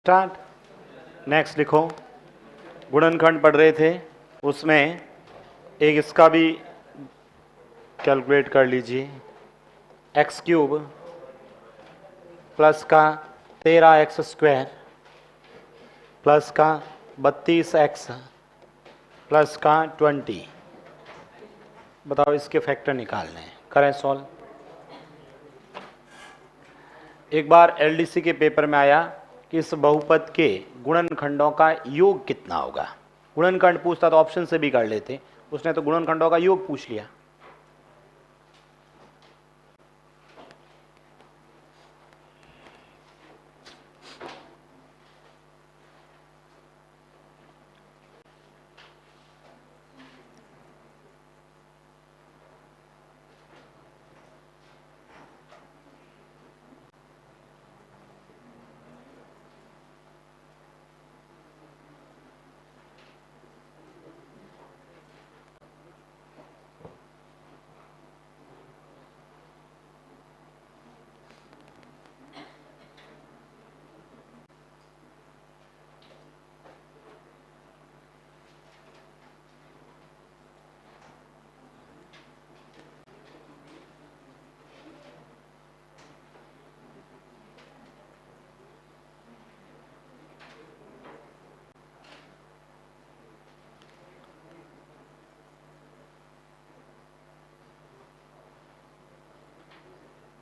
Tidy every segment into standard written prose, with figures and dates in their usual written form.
Start. Next लिखो, गुणनखंड पढ़ रहे थे, उसमें एक इसका भी कैलकुलेट कर लीजिए। एक्स क्यूब प्लस का 13x² प्लस का 32x प्लस का 20। बताओ इसके फैक्टर निकालने हैं, करें सॉल्व। एक बार एलडीसी के पेपर में आया कि इस बहुपद के गुणनखंडों का योग कितना होगा। गुणनखंड पूछता तो ऑप्शन से भी कर लेते, उसने तो गुणनखंडों का योग पूछ लिया।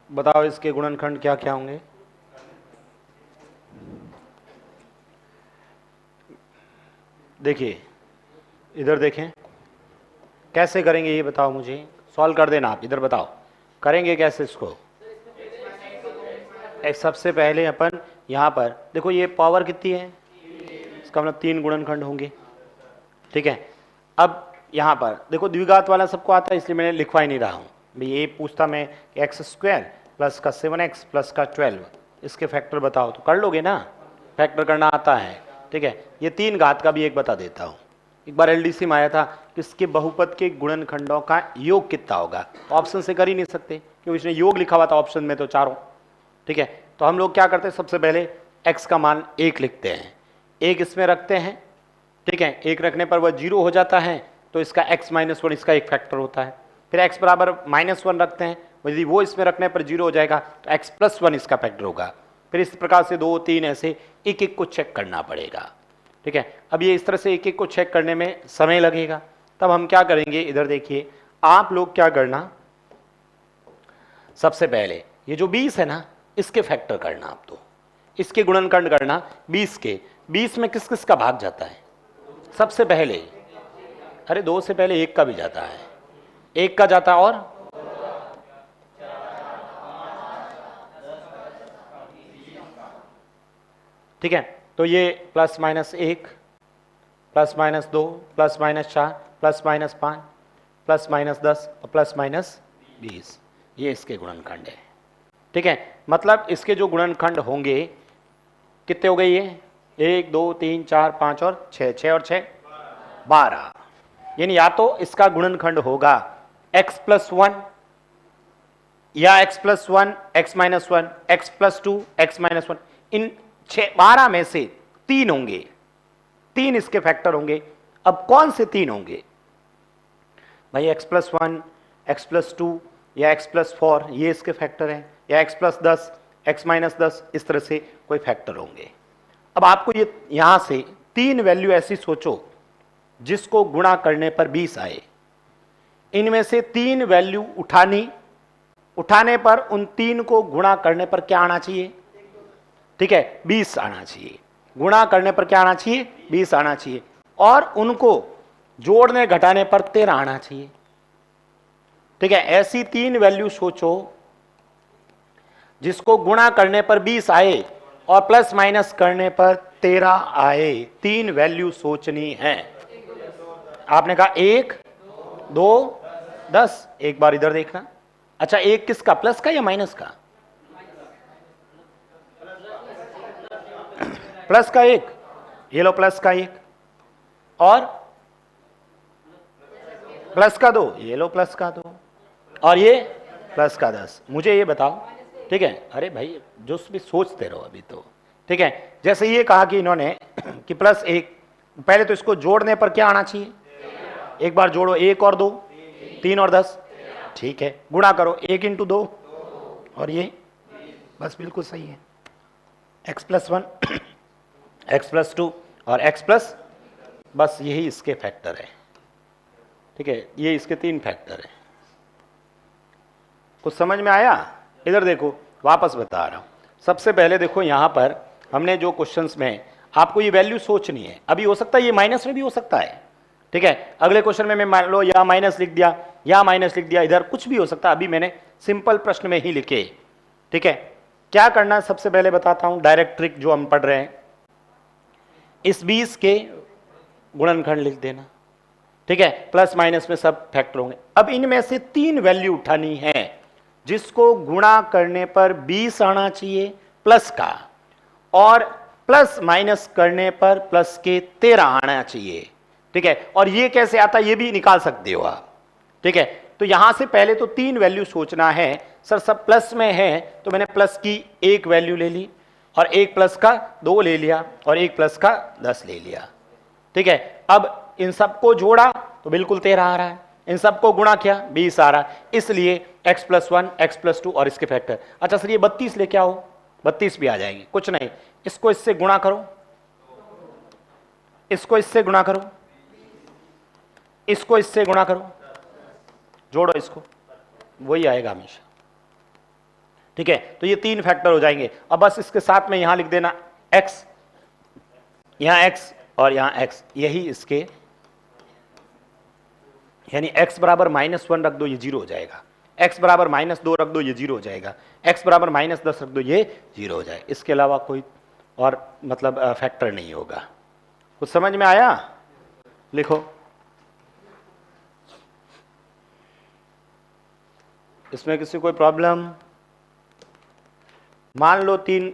बताओ इसके गुणनखंड क्या क्या होंगे। देखिए इधर देखें, कैसे करेंगे ये बताओ मुझे, सॉल्व कर देना आप। इधर बताओ करेंगे कैसे इसको। एक सबसे पहले अपन यहाँ पर देखो, ये पावर कितनी है, इसका मतलब 3 गुणनखंड होंगे, ठीक है। अब यहाँ पर देखो द्विघात वाला सबको आता है, इसलिए मैंने लिखवा ही नहीं रहा हूँ। भाई ये पूछता मैं x² प्लस का 7x प्लस का 12, इसके फैक्टर बताओ, तो कर लोगे ना, फैक्टर करना आता है, ठीक है। ये 3 घात का भी एक बता देता हूँ। एक बार एलडीसी में आया था कि इसके बहुपद के गुणनखंडों का योग कितना होगा, तो ऑप्शन से कर ही नहीं सकते क्योंकि इसने योग लिखा हुआ था ऑप्शन में तो चारों, ठीक है। तो हम लोग क्या करते हैं, सबसे पहले x का मान 1 लिखते हैं, 1 इसमें रखते हैं, ठीक है। 1 रखने पर वह 0 हो जाता है, तो इसका x - 1 इसका एक फैक्टर होता है। फिर x बराबर -1 रखते हैं, यदि वो इसमें रखने पर 0 हो जाएगा तो x + 1 इसका फैक्टर होगा। फिर इस प्रकार से 2, 3 ऐसे एक एक को चेक करना पड़ेगा, ठीक है। अब ये इस तरह से एक एक को चेक करने में समय लगेगा। तब हम क्या करेंगे, इधर देखिए, आप लोग क्या करना, सबसे पहले ये जो 20 है ना, इसके फैक्टर करना आप, तो इसके गुणनखंड करना 20 के। 20 में किस किस का भाग जाता है, सबसे पहले, अरे 2 से पहले 1 का भी जाता है, 1 का जाता है, और ठीक है। तो ये +-1 +-2 +-4 +-5 +-10 और +-20, ये इसके गुणनखंड है, ठीक है। मतलब इसके जो गुणनखंड होंगे कितने हो गए, ये 1 2 3 4 5 और 6, 6 और 6 12। यानी या तो इसका गुणनखंड होगा x + 1 या x + 1 x - 1 x + 2 x - 1, इन 12 में से 3 होंगे, 3 इसके फैक्टर होंगे। अब कौन से 3 होंगे भाई, x + 1 x + 2 या x + 4, ये इसके फैक्टर हैं, या x + 10 x - 10, इस तरह से कोई फैक्टर होंगे। अब आपको ये यहां से 3 वैल्यू ऐसी सोचो जिसको गुणा करने पर 20 आए। इनमें से 3 वैल्यू उठाने पर उन 3 को गुणा करने पर क्या आना चाहिए, ठीक है, 20 आना चाहिए। गुणा करने पर क्या आना चाहिए, 20 आना चाहिए, और उनको जोड़ने घटाने पर 13 आना चाहिए, ठीक है। ऐसी 3 वैल्यू सोचो जिसको गुणा करने पर 20 आए और प्लस माइनस करने पर 13 आए। 3 वैल्यू सोचनी है। आपने कहा 1 2 10, एक बार इधर देखना। अच्छा, 1 किसका, प्लस का या माइनस का? प्लस का 1, ये लो प्लस का 1, और प्लस का 2, ये लो प्लस का 2, और ये प्लस का 10। मुझे ये बताओ, ठीक है, अरे भाई जो भी सोचते रहो, अभी तो ठीक है, जैसे ये कहा कि इन्होंने कि +1, पहले तो इसको जोड़ने पर क्या आना चाहिए, एक बार जोड़ो, 1 और 2 3 और 10, ठीक है, गुणा करो 1 × 2 और ये बस बिल्कुल सही है, x+1 x+2 और x+, बस यही इसके फैक्टर है। ठीक है, ये इसके 3 फैक्टर है। कुछ समझ में आया? इधर देखो, वापस बता रहा हूं। सबसे पहले देखो यहां पर हमने जो क्वेश्चंस में आपको ये वैल्यू सोचनी है, अभी हो सकता है ये माइनस में भी हो सकता है। ठीक है, अगले क्वेश्चन में मैं मान लो या माइनस लिख दिया या माइनस लिख दिया, इधर कुछ भी हो सकता है। अभी मैंने सिंपल प्रश्न में ही लिखे। ठीक है, क्या करना है सबसे पहले बताता हूं, डायरेक्ट ट्रिक जो हम पढ़ रहे हैं, इस 20 के गुणनखंड लिख देना। ठीक है, प्लस माइनस में सब फैक्टर होंगे। अब इनमें से 3 वैल्यू उठानी है जिसको गुणा करने पर 20 आना चाहिए प्लस का, और प्लस माइनस करने पर प्लस के 13 आना चाहिए। ठीक है, और ये कैसे आता है ये भी निकाल सकते हो आप। ठीक है, तो यहां से पहले तो 3 वैल्यू सोचना है। सर सब प्लस में है तो मैंने प्लस की 1 वैल्यू ले ली, और 1 प्लस का 2 ले लिया, और 1 प्लस का 10 ले लिया। ठीक है, अब इन सबको जोड़ा तो बिल्कुल 13 आ रहा है, इन सबको गुणा किया 20 आ रहा है, इसलिए x+1 x+2 और इसके फैक्टर। अच्छा सर ये 32 लेके आओ, 32 भी आ जाएंगे, कुछ नहीं, इसको इससे गुणा करो, इसको इससे गुणा करो, इसको इससे गुणा करो, जोड़ो इसको, वही आएगा हमेशा। ठीक है, तो ये 3 फैक्टर हो जाएंगे। अब बस इसके साथ में यहां लिख देना x, यहां x और यहां x, यही इसके, यानी x बराबर -1 रख दो, ये 0 हो जाएगा, x बराबर -2 रख दो, ये 0 हो जाएगा, x बराबर -10 रख दो, ये 0 हो जाए। इसके अलावा कोई और मतलब फैक्टर नहीं होगा। कुछ समझ में आया? लिखो, इसमें किसी कोई प्रॉब्लम? मान लो 3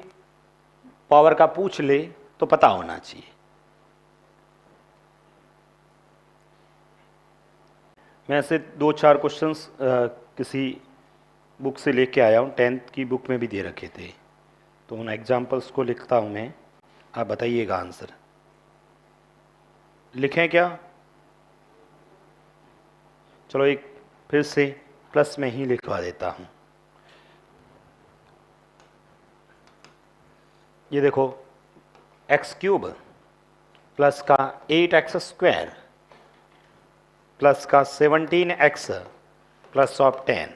पावर का पूछ ले तो पता होना चाहिए। मैं ऐसे 2-4 क्वेश्चंस किसी बुक से लेके आया हूँ, 10th की बुक में भी दे रखे थे, तो उन एग्जाम्पल्स को लिखता हूँ मैं, आप बताइएगा आंसर। लिखें क्या? चलो एक फिर से प्लस में ही लिखवा देता हूँ। ये देखो, x³ प्लस का 8x² प्लस का 17x प्लस ऑफ 10,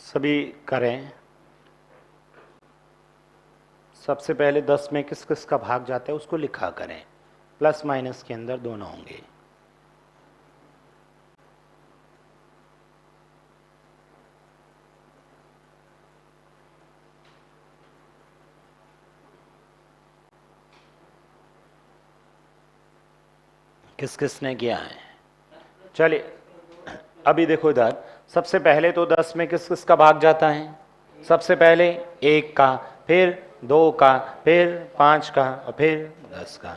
सभी करें। सबसे पहले 10 में किस किस का भाग जाता है उसको लिखा करें, प्लस माइनस के अंदर दोनों होंगे। किस किस ने किया है? चलिए अभी देखो इधर, सबसे पहले तो 10 में किस किस का भाग जाता है? सबसे पहले 1 का, फिर 2 का, फिर 5 का और फिर 10 का।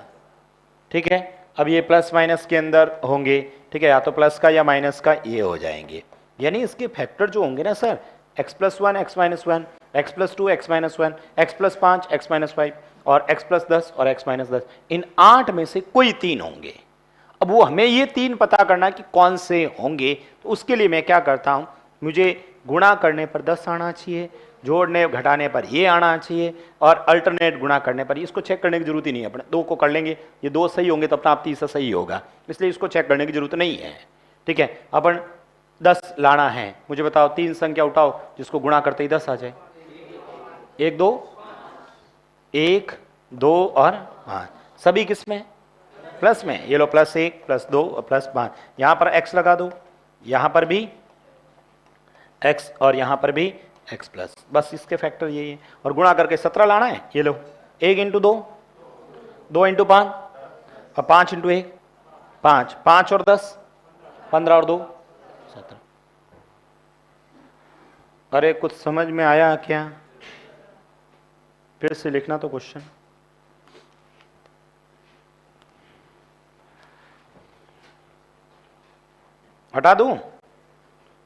ठीक है, अब ये प्लस माइनस के अंदर होंगे। ठीक है, या तो प्लस का या माइनस का ये हो जाएंगे, यानी इसके फैक्टर जो होंगे ना sir, x+1 x-1, x+2 x-1, x+5 x-5 और x+10 और x-10, इन 8 में से कोई 3 होंगे। अब वो हमें ये 3 पता करना कि कौन से होंगे, तो उसके लिए मैं क्या करता हूं, मुझे गुणा करने पर 10 आना चाहिए, जोड़ने घटाने पर ये आना चाहिए, और अल्टरनेट गुणा करने पर, इसको चेक करने की जरूरत ही नहीं है। अपने 2 को कर लेंगे, ये 2 सही होंगे तो अपना आप तीसरा सही होगा, इसलिए इसको चेक करने की जरूरत नहीं है। ठीक है, अपन 10 लाना है, मुझे बताओ 3 संख्या उठाओ जिसको गुणा करते ही 10 आ जाए। 1 2 और 5, सभी किस में? प्लस में। ये लो +1 +2 और +5, यहां पर x लगा दो, यहां पर भी x और यहां पर भी x प्लस, बस इसके फैक्टर यही है। और गुणा करके 17 लाना है। ये लो 1 × 2, 2 × 5 और 5 × 1 5, 5 और 10 15 और 2 17। अरे कुछ समझ में आया क्या? फिर से लिखना तो क्वेश्चन। हटा दूं?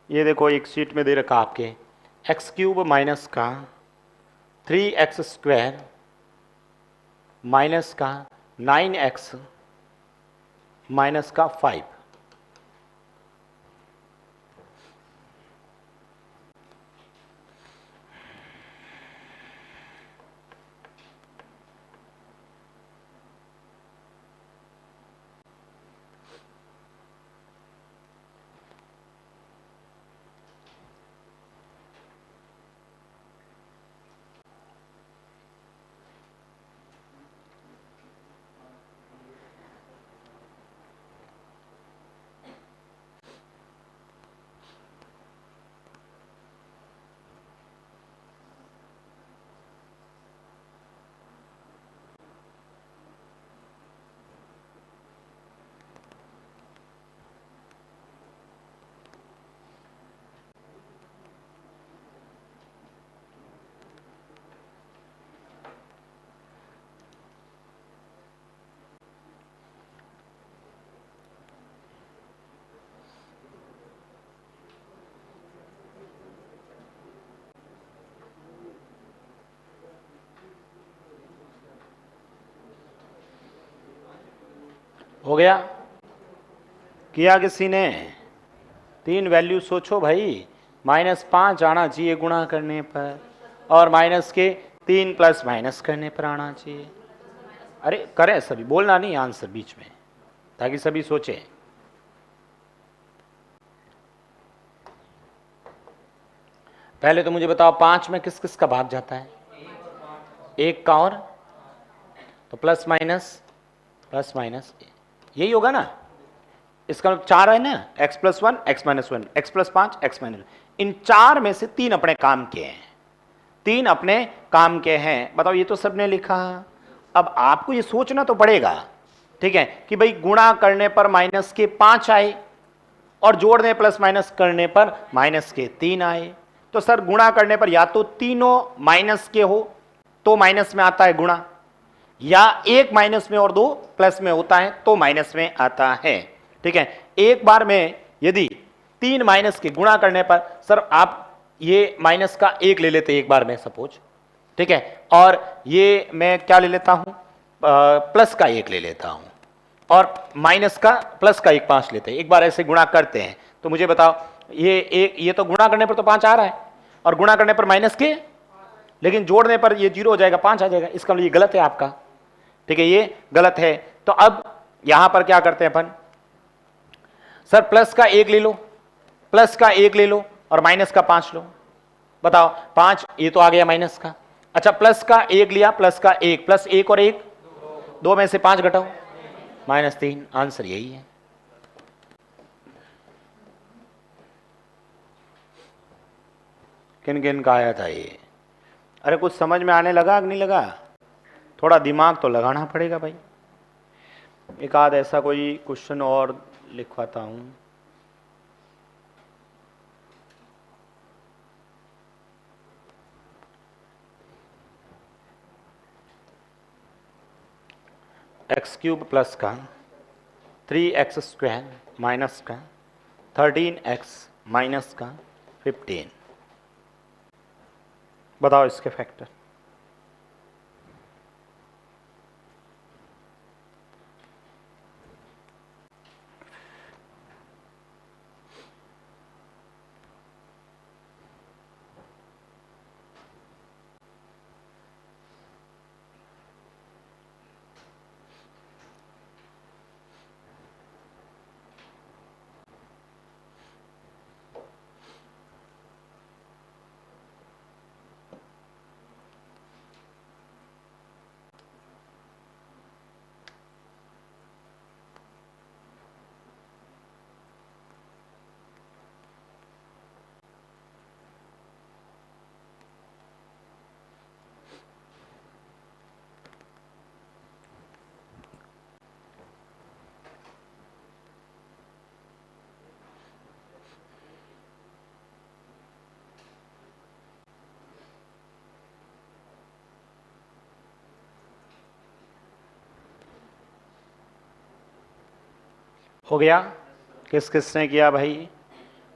ये देखो एक शीट में दे रखा आपके x³ माइनस का 3x² माइनस का 9x माइनस का 5। हो गया? किया किसी ने? 3 वैल्यू सोचो भाई। -5 आना चाहिए गुणा करने पर, और माइनस के 3 प्लस माइनस करने पर आना चाहिए। अरे करें सभी, बोलना नहीं आंसर बीच में, ताकि सभी सोचें। पहले तो मुझे बताओ 5 में किस किस का भाग जाता है? 1 का, और तो प्लस माइनस यही होगा ना। इसका 4 है ना, x+1 x-1 x+5 x-1। इन 4 में से 3 अपने काम के हैं, 3 अपने काम के हैं। बताओ ये तो सबने लिखा। अब आपको ये सोचना तो पड़ेगा, ठीक है, कि भाई गुणा करने पर -5 आए और जोड़ने प्लस माइनस करने पर -3 आए। तो सर गुणा करने पर या तो तीनों माइनस के हो तो माइनस में आता है गुणा, या एक माइनस में और 2 प्लस में होता है तो माइनस में आता है। ठीक है, एक बार में यदि 3 माइनस के गुणा करने पर, सर आप ये माइनस का 1 ले लेते एक बार में सपोज, ठीक है, और ये मैं क्या ले लेता हूं, प्लस का 1 ले लेता हूं, और माइनस का प्लस का 1 5 लेते हैं, एक बार ऐसे गुणा करते हैं। तो मुझे बताओ ये तो गुणा करने पर तो 5 आ रहा है, और गुणा करने पर माइनस के, लेकिन जोड़ने पर ये 0 हो जाएगा, 5 आ जाएगा। इसका मतलब ये गलत है आपका, ठीक है, ये गलत है। तो अब यहां पर क्या करते हैं अपन, सर प्लस का 1 ले लो, प्लस का 1 ले लो और माइनस का 5 लो। बताओ 5, ये तो आ गया माइनस का। अच्छा प्लस का 1 लिया, प्लस का 1, प्लस 1 और 1 2 में से 5 घटाओ, -3। आंसर यही है। किन किन का आया था ये? अरे कुछ समझ में आने लगा कि नहीं लगा? थोड़ा दिमाग तो लगाना पड़ेगा भाई। एक आध ऐसा कोई क्वेश्चन और लिखवाता हूं। x³ प्लस का 3x² माइनस का 13x माइनस का 15। बताओ इसके फैक्टर। हो गया? किस किस ने किया भाई?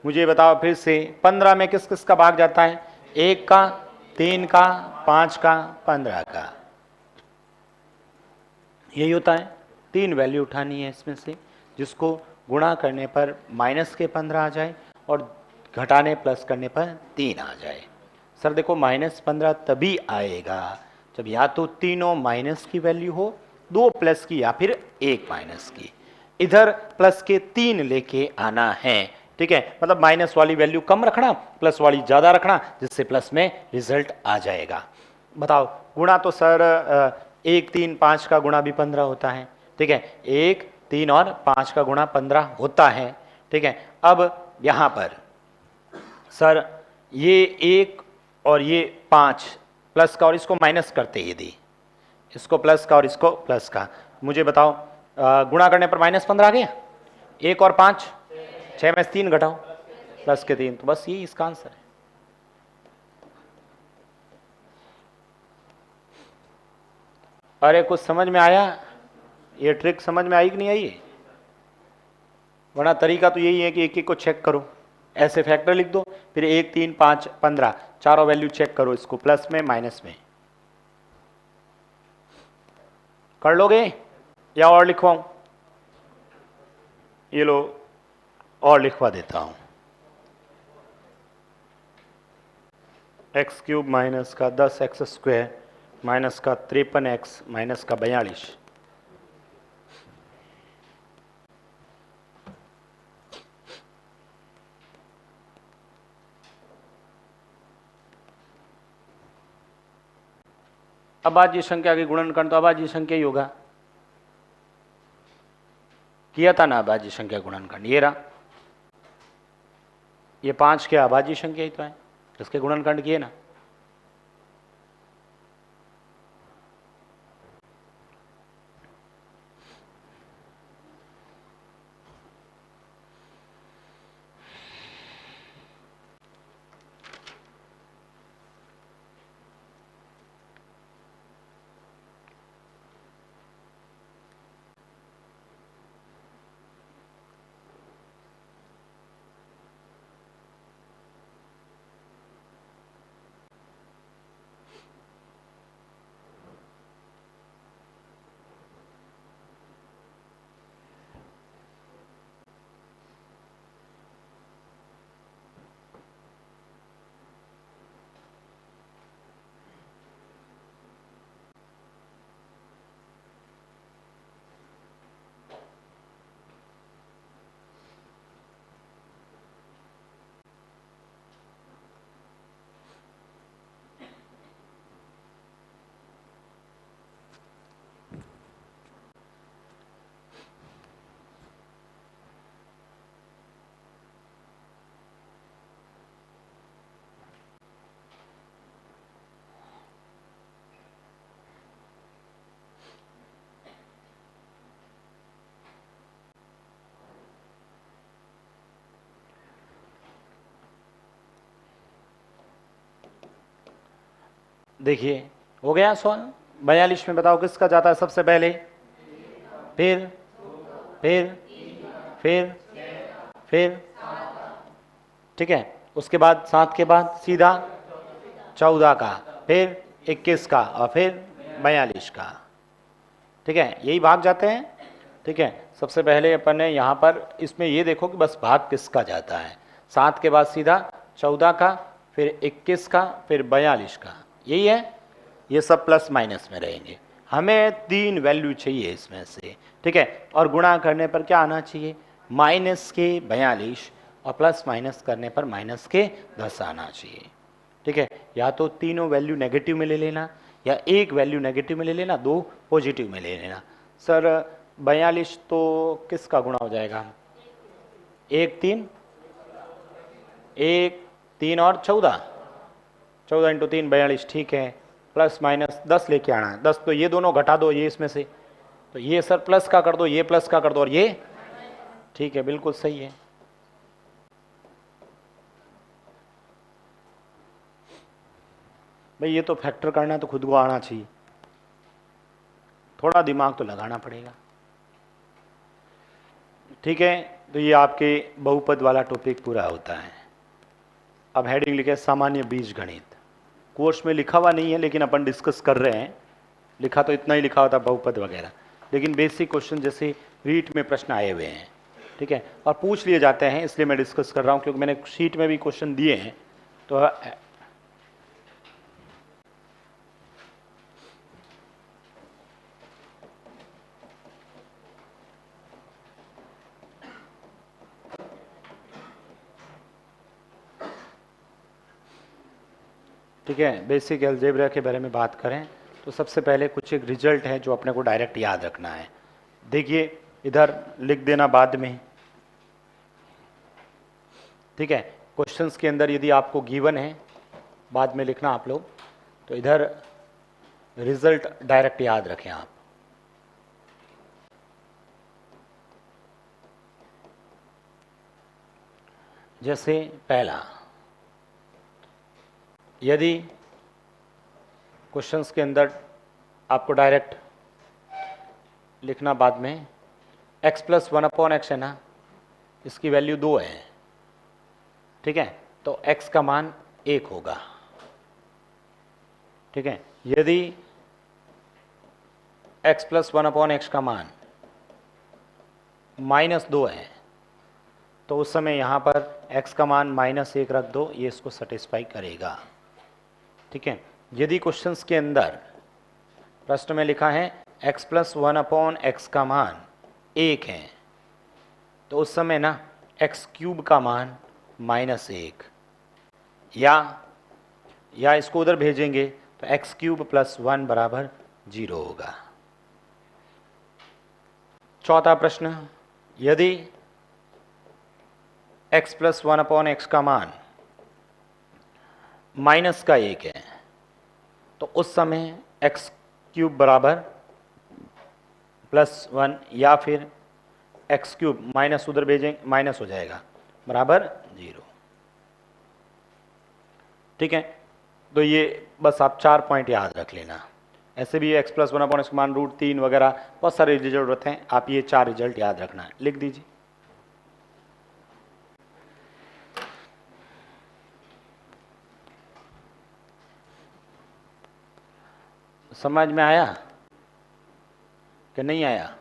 मुझे बताओ फिर से, 15 में किस किस का भाग जाता है? 1 का, 3 का, 5 का, 15 का। यही होता है। 3 वैल्यू उठानी है इसमें से, जिसको गुणा करने पर माइनस के 15 आ जाए और घटाने प्लस करने पर 3 आ जाए। सर देखो, -15 तभी आएगा जब या तो तीनों माइनस की वैल्यू हो, 2 प्लस की या फिर 1 माइनस की। इधर प्लस के 3 लेके आना है, ठीक है? मतलब माइनस वाली वैल्यू कम रखना, प्लस वाली ज़्यादा रखना, जिससे प्लस में रिजल्ट आ जाएगा। बताओ, गुणा तो सर 1, 3, 5 का गुणा भी 15 होता है, ठीक है? 1, 3 और 5 का गुणा 15 होता है, ठीक है? अब यहाँ पर सर ये 1 और ये 5 प्लस का और इसको माइनस करते यदि, इसको प्लस का और इसको प्लस का, मुझे बताओ गुणा करने पर -15 आ गया। 1 और 5, 6 में से 3 घटाओ, प्लस के 3, तो बस यही इसका आंसर है। अरे कुछ समझ में आया? ये ट्रिक समझ में आई कि नहीं आई? वरना तरीका तो यही है कि एक एक को चेक करो, ऐसे फैक्टर लिख दो, फिर 1, 3, 5, 15 चारों वैल्यू चेक करो, इसको प्लस में माइनस में। कर लोगे या और लिखवाऊं? ये लो, और लिखवा देता हूं। x³ माइनस का 10x² माइनस का 53x माइनस का 42। अभाज्य संख्या के गुणनखंड तो अभाज्य संख्या ही होगा। किया था ना अभाज्य संख्या गुणनखंड, ये रहा, ये 5 के अभाज्य संख्या ही तो है, इसके गुणनखंड किए ना। देखिए हो गया सॉल्व। 42 में बताओ किसका जाता है सबसे पहले? फिर फिर फिर फिर ठीक है, उसके बाद 7 के बाद सीधा 14 का, फिर 21 का और फिर 42 का, ठीक है? यही भाग जाते हैं, ठीक है? सबसे पहले अपन ने यहाँ पर इसमें ये देखो कि बस भाग किसका जाता है। 7 के बाद सीधा 14 का, फिर 21 का, फिर 42 का, यही है। ये सब प्लस माइनस में रहेंगे। हमें 3 वैल्यू चाहिए इसमें से, ठीक है? और गुणा करने पर क्या आना चाहिए? माइनस के 42 और प्लस माइनस करने पर माइनस के 10 आना चाहिए, ठीक है? या तो तीनों वैल्यू नेगेटिव में ले लेना, या एक वैल्यू नेगेटिव में ले लेना, 2 पॉजिटिव में ले लेना। सर 42 तो किसका गुणा हो जाएगा? 1, 3, 1, 3 और 14, 14 इंटू 3 42, ठीक है? प्लस माइनस 10 लेके आना है। 10 तो ये दोनों घटा दो ये इसमें से, तो ये सर प्लस का कर दो, ये प्लस का कर दो और ये, ठीक है, बिल्कुल सही है। भाई ये तो फैक्टर करना है तो खुद को आना चाहिए, थोड़ा दिमाग तो लगाना पड़ेगा। ठीक है, तो ये आपके बहुपद वाला टॉपिक पूरा होता है। अब हेडिंग लिखे सामान्य बीजगणित। कोर्स में लिखा हुआ नहीं है लेकिन अपन डिस्कस कर रहे हैं। लिखा तो इतना ही लिखा होता बहुपद वगैरह, लेकिन बेसिक क्वेश्चन जैसे रीट में प्रश्न आए हुए हैं, ठीक है, और पूछ लिए जाते हैं, इसलिए मैं डिस्कस कर रहा हूँ क्योंकि मैंने शीट में भी क्वेश्चन दिए हैं। तो ठीक है, बेसिक अलजेब्रा के बारे में बात करें तो सबसे पहले कुछ एक रिजल्ट है जो अपने को डायरेक्ट याद रखना है। देखिए इधर लिख देना बाद में, ठीक है। क्वेश्चंस के अंदर यदि आपको गिवन है बाद में लिखना आप लोग, तो इधर रिजल्ट डायरेक्ट याद रखें आप। जैसे पहला, यदि क्वेश्चंस के अंदर आपको डायरेक्ट लिखना बाद में x प्लस 1/x है ना, इसकी वैल्यू 2 है, ठीक है, तो x का मान 1 होगा, ठीक है। यदि x प्लस 1/x का मान -2 है तो उस समय यहाँ पर x का मान -1 रख दो, ये इसको सेटिस्फाई करेगा, ठीक है। यदि क्वेश्चंस के अंदर प्रश्न में लिखा है x प्लस 1/x का मान 1 है तो उस समय ना x क्यूब का मान -1, या इसको उधर भेजेंगे तो x क्यूब प्लस 1 बराबर 0 होगा। चौथा प्रश्न, यदि x प्लस 1/x का मान -1 है तो उस समय x क्यूब बराबर +1, या फिर x क्यूब माइनस उधर भेजेंगे माइनस हो जाएगा बराबर 0, ठीक है। तो ये बस आप 4 पॉइंट याद रख लेना। ऐसे भी x प्लस 1/x का मान √3 वगैरह बहुत सारे रिजल्ट होते हैं, आप ये 4 रिजल्ट याद रखना है, लिख दीजिए। समझ में आया कि नहीं आया?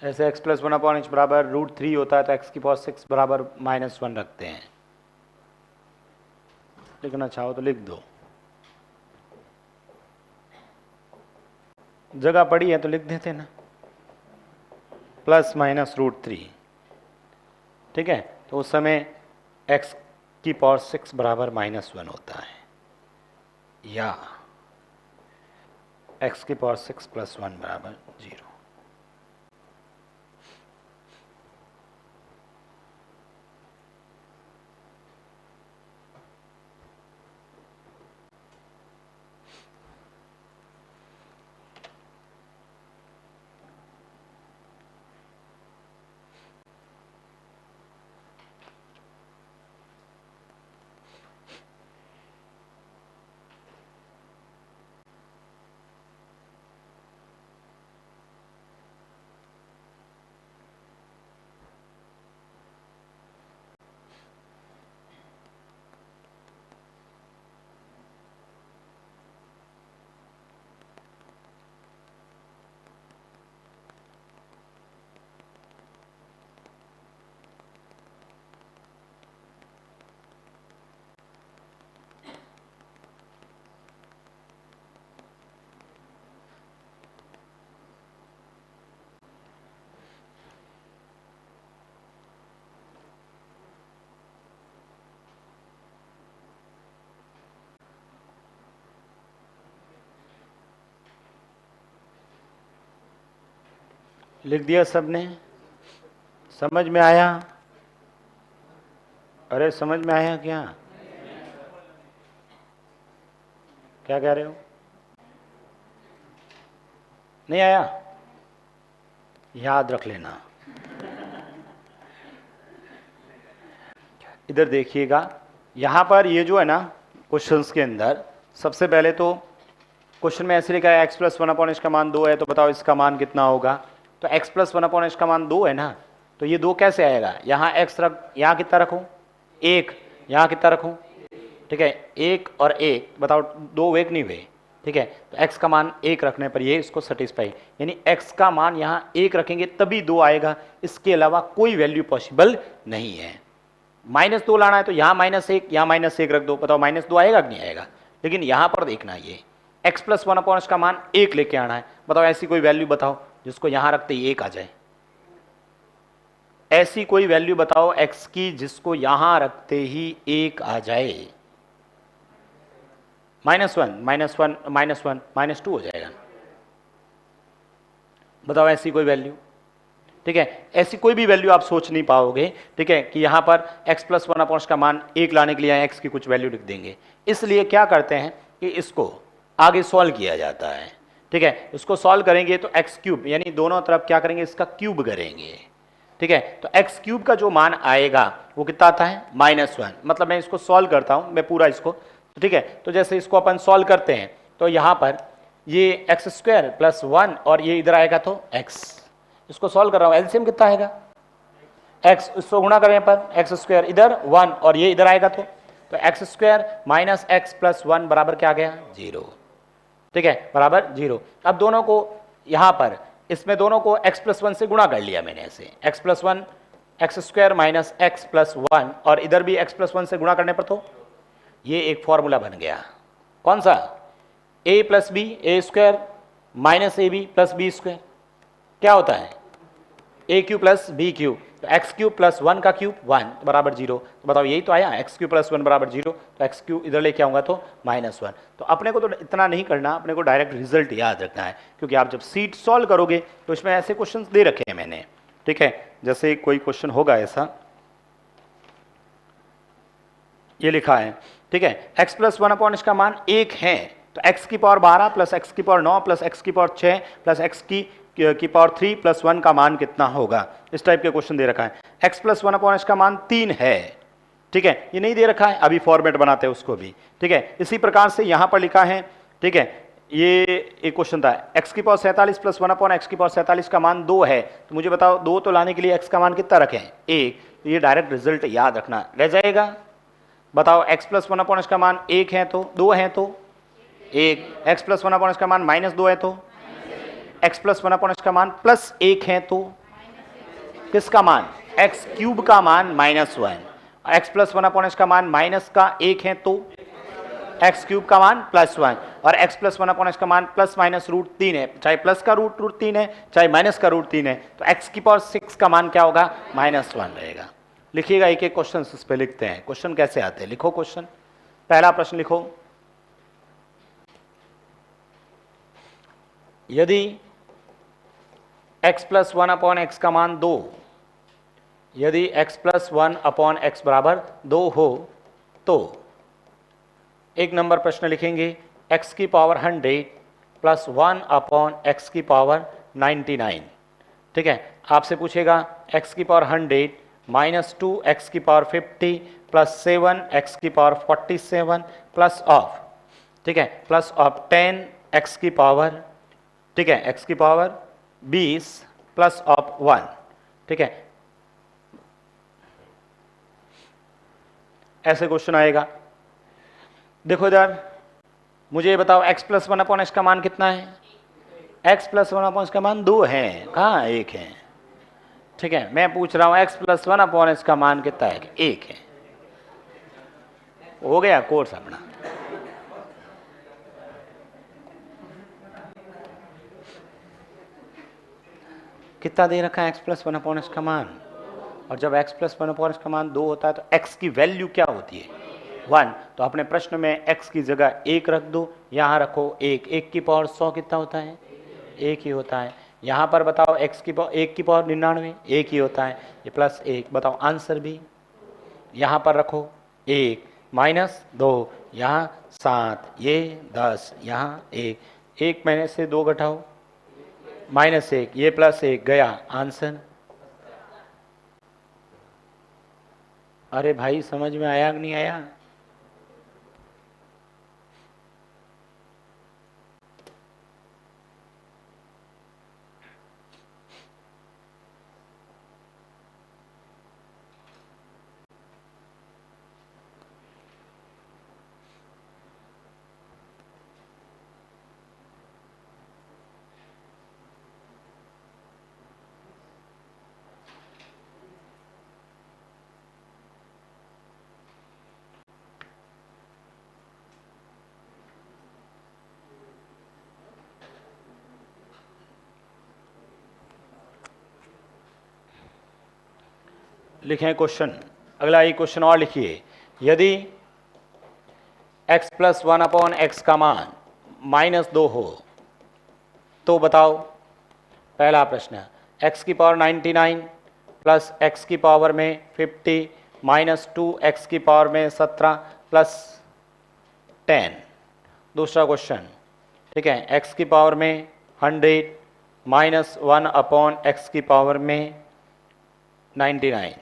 ऐसे x प्लस 1/x बराबर √3 होता है तो x की पावर 6 बराबर -1 रखते हैं। लिखना चाहो तो लिख दो, जगह पड़ी है तो लिख देते ना, ±√3, ठीक है। तो उस समय x की पावर 6 बराबर -1 होता है, या x की पावर 6 + 1 बराबर 0। लिख दिया सबने? समझ में आया? अरे समझ में आया क्या? क्या कह रहे हो? नहीं आया? याद रख लेना। इधर देखिएगा, यहाँ पर ये जो है ना क्वेश्चंस के अंदर सबसे पहले तो क्वेश्चन में ऐसे लिखा है x plus one upon H का मान 2 है, तो बताओ इसका मान कितना होगा। तो x plus one upon H का मान 2 है ना, तो ये 2 कैसे आएगा, यहाँ x रख, यहाँ कितना रखूँ 1, यहाँ कितना रखूँ, ठीक है 1 और 1, बताओ 2 1 नहीं हुए, ठीक है। तो x का मान 1 रखने पर ये इसको सेटिस्फाई, यानी x का मान यहाँ 1 रखेंगे तभी 2 आएगा, इसके अलावा कोई वैल्यू पॉसिबल नहीं है। -2 लाना है तो यहाँ -1, यहाँ -1 रख दो, बताओ -2 आएगा कि नहीं आएगा। लेकिन यहाँ पर देखना ये x प्लस वन अपॉन का मान 1 लेके आना है, बताओ ऐसी कोई वैल्यू बताओ जिसको यहाँ रखते ही 1 आ जाए। ऐसी कोई वैल्यू बताओ x की जिसको यहाँ रखते ही 1 आ जाए। -1 -1 -1 -2 हो जाएगा, बताओ ऐसी कोई वैल्यू, ठीक है। ऐसी कोई भी वैल्यू आप सोच नहीं पाओगे, ठीक है, कि यहां पर x प्लस वन अपॉन का मान 1 लाने के लिए x की कुछ वैल्यू लिख देंगे। इसलिए क्या करते हैं कि इसको आगे सॉल्व किया जाता है, ठीक है। इसको सॉल्व करेंगे तो x क्यूब, यानी दोनों तरफ क्या करेंगे, इसका क्यूब करेंगे, ठीक है। तो x क्यूब का जो मान आएगा वो कितना आता है -1, मतलब मैं इसको सॉल्व करता हूं, मैं पूरा इसको, ठीक है। तो जैसे इसको अपन सॉल्व करते हैं तो यहां पर ये x स्क्वायर प्लस 1 और ये इधर आएगा तो x, इसको सॉल्व कर रहा हूं, एलसीएम कितना आएगा x, इसको गुणा करें पर x स्क्वायर इधर 1 और ये इधर आएगा तो x square minus x plus 1 बराबर क्या आ गया 0, ठीक है, बराबर 0। अब दोनों को यहां पर इसमें दोनों को x प्लस 1 से गुणा कर लिया मैंने, ऐसे x plus 1 x square minus x plus 1 और इधर भी x प्लस 1 से गुणा करने पर तो ये एक फॉर्मूला बन गया, कौन सा, a plus B A square minus A B plus B square, क्या होता है A cube plus B cube, तो एक्स क्यूब प्लस 1 का क्यूब 1 बराबर 0। तो बताओ यही तो आया, एक्स क्यूब प्लस 1 बराबर 0, तो एक्स क्यूब इधर लेके आऊंगा तो -1। तो अपने को तो इतना नहीं करना, अपने को डायरेक्ट रिजल्ट याद रखना है, क्योंकि आप जब सीट सॉल्व करोगे तो इसमें ऐसे क्वेश्चन दे रखे हैं मैंने, ठीक है। जैसे कोई क्वेश्चन होगा ऐसा, ये लिखा है, ठीक है, x प्लस 1 अपॉन इसका मान 1 है, तो x की पावर 12 प्लस x की पावर 9 प्लस x की पावर 6 प्लस x की पावर 3 प्लस 1 का मान कितना होगा, इस टाइप के क्वेश्चन दे रखा है। x प्लस 1 अपॉन इसका मान 3 है, ठीक है, ये नहीं दे रखा है, अभी फॉर्मेट बनाते हैं उसको भी, ठीक है। इसी प्रकार से यहां पर लिखा है, ठीक है, ये एक क्वेश्चन था, x की पावर 47 प्लस 1 अपॉन x की पावर 47 का मान 2 है, तो मुझे बताओ 2 तो लाने के लिए x का मान कितना रखें 1, तो ये डायरेक्ट रिजल्ट याद रखना रह जाएगा। बताओ x प्लस 1 अपॉन इसका मान 1 है तो 2 है तो 1, x प्लस 1 अपॉन इसका मान -2 है तो x प्लस 1 अपॉन इसका मान प्लस 1 है तो किसका मान, x क्यूब का मान -1, x प्लस 1 अपॉन इसका मान माइनस का 1 है तो x क्यूब का मान +1, और x प्लस 1 अपॉन इसका मान प्लस माइनस √3 है, चाहे प्लस का √3 है चाहे माइनस का √3 है, तो x की पावर 6 का मान क्या होगा -1 रहेगा। लिखिएगा, एक एक क्वेश्चन इस पे लिखते हैं, क्वेश्चन कैसे आते हैं, लिखो क्वेश्चन। पहला प्रश्न लिखो, यदि x प्लस 1 अपॉन एक्स का मान 2, यदि x प्लस 1 अपॉन एक्स बराबर 2 हो तो एक नंबर प्रश्न लिखेंगे x की पावर 100 प्लस 1 अपॉन एक्स की पावर 99, ठीक है। आपसे पूछेगा x की पावर 100 माइनस 2 एक्स की पावर 50 प्लस 7 एक्स की पावर 47 प्लस ऑफ, ठीक है, प्लस ऑफ 10 एक्स की पावर, ठीक है, एक्स की पावर 20 प्लस ऑफ 1, ठीक है। ऐसे क्वेश्चन आएगा। देखो इधर मुझे बताओ x प्लस 1 अपॉन एक्स का मान कितना है, x प्लस 1 अपॉन का मान 2 है, कहाँ 1 है, ठीक है। मैं पूछ रहा हूं x प्लस 1 अपॉन इसका मान कितना है, 1 है। हो गया कोर्स अपना। कितना दे रखा है x प्लस 1 अपॉन इसका मान, और जब x प्लस 1 अपॉन इसका मान 2 होता है तो x की वैल्यू क्या होती है 1, तो अपने प्रश्न में x की जगह 1 रख दो, यहां रखो 1, 1 की पावर 100 कितना होता है 1 ही होता है। यहाँ पर बताओ x की पावर 1 की पावर 99 1 ही होता है, ये प्लस 1, बताओ आंसर भी यहाँ पर रखो 1 माइनस 2 यहाँ 7, ये 10, यहाँ 1, 1 महीने से 2 घटाओ -1, ये +1 गया आंसर। अरे भाई समझ में आया कि नहीं आया। लिखें क्वेश्चन, अगला एक क्वेश्चन और लिखिए। यदि x प्लस 1/x का मान -2 हो तो बताओ। पहला प्रश्न, x की पावर 99 प्लस x की पावर में 50 माइनस 2x की पावर में 17 प्लस 10। दूसरा क्वेश्चन, ठीक है, x की पावर में 100 माइनस 1/x की पावर में 99।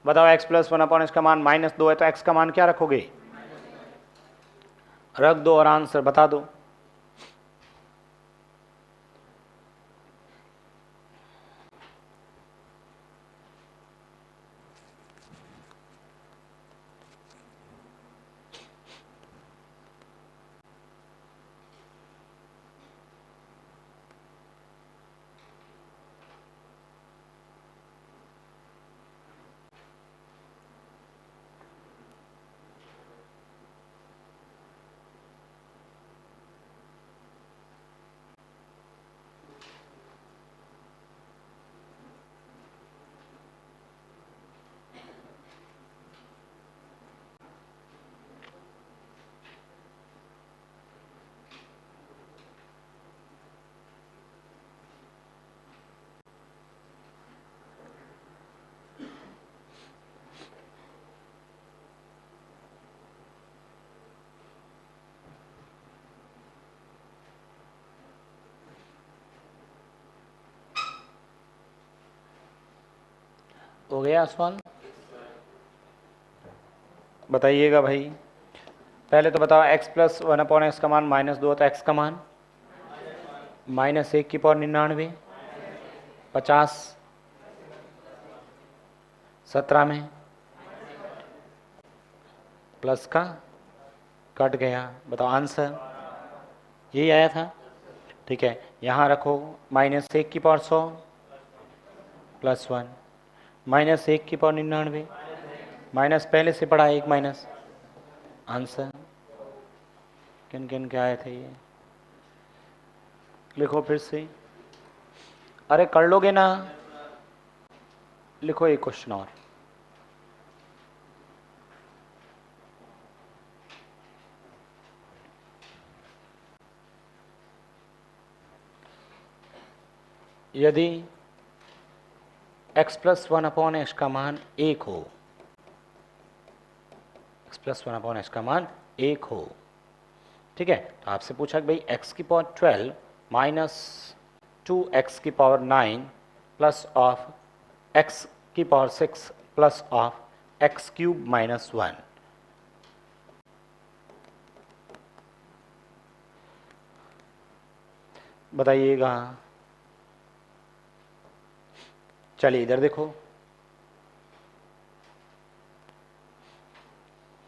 बताओ x प्लस 1/x का मान -2 है तो x का मान क्या रखोगे? रख दो और आंसर बता दो। हो गया सवाल? बताइएगा भाई। पहले तो बताओ x प्लस 1/x का मान -2 तो x का मान -1 की पावर 99, 50, 17 में प्लस का कट गया। बताओ आंसर यही आया था। ठीक है, यहाँ रखो -1 की पावर 100 प्लस 1 -1 की पावर 99 माइनस पहले से पढ़ा 1 माइनस। आंसर किन किन के आए थे ये लिखो फिर से। अरे कर लोगे ना? लिखो एक क्वेश्चन और। यदि x प्लस 1/x का मान 1 हो, x प्लस 1/x का मान 1 हो, ठीक है, तो आपसे पूछा कि भाई x की पावर 12 माइनस 2x की पावर 9 प्लस ऑफ x की power 6 plus of x cube minus 1। बताइएगा। चलिए इधर देखो,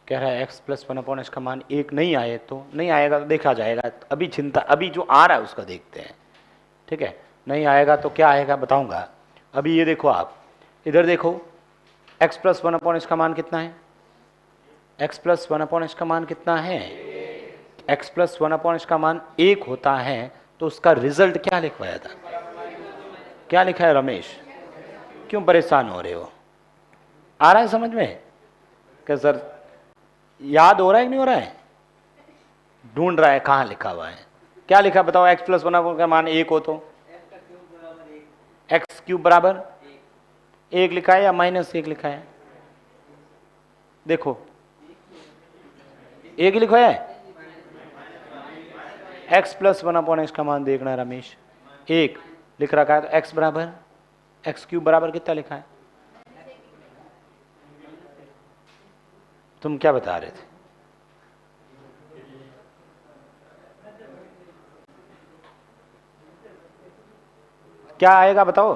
कह रहा है x प्लस 1/x का मान 1 नहीं आए तो नहीं आएगा तो देखा जाएगा। अभी चिंता, अभी जो आ रहा है उसका देखते हैं। ठीक है, नहीं आएगा तो क्या आएगा बताऊंगा। अभी ये देखो, आप इधर देखो, x प्लस 1/x का मान कितना है? x प्लस 1/x का मान कितना है? x प्लस 1/x का मान 1 होता है तो उसका रिजल्ट क्या लिखवाया था? क्या लिखा है रमेश? क्यों परेशान हो रहे हो? आ रहा है समझ में? क्या सर याद हो रहा है कि नहीं हो रहा है? ढूंढ रहा है कहाँ लिखा हुआ है। क्या लिखा बताओ? x प्लस 1/x का मान 1 हो तो x क्यूब बराबर 1 लिखा है या -1 लिखा है? देखो 1 लिखा है। x प्लस 1/x का मान देखना है रमेश, 1 लिख रखा है तो x बराबर x क्यूब बराबर कितना लिखा है? तुम क्या बता रहे थे? क्या आएगा बताओ?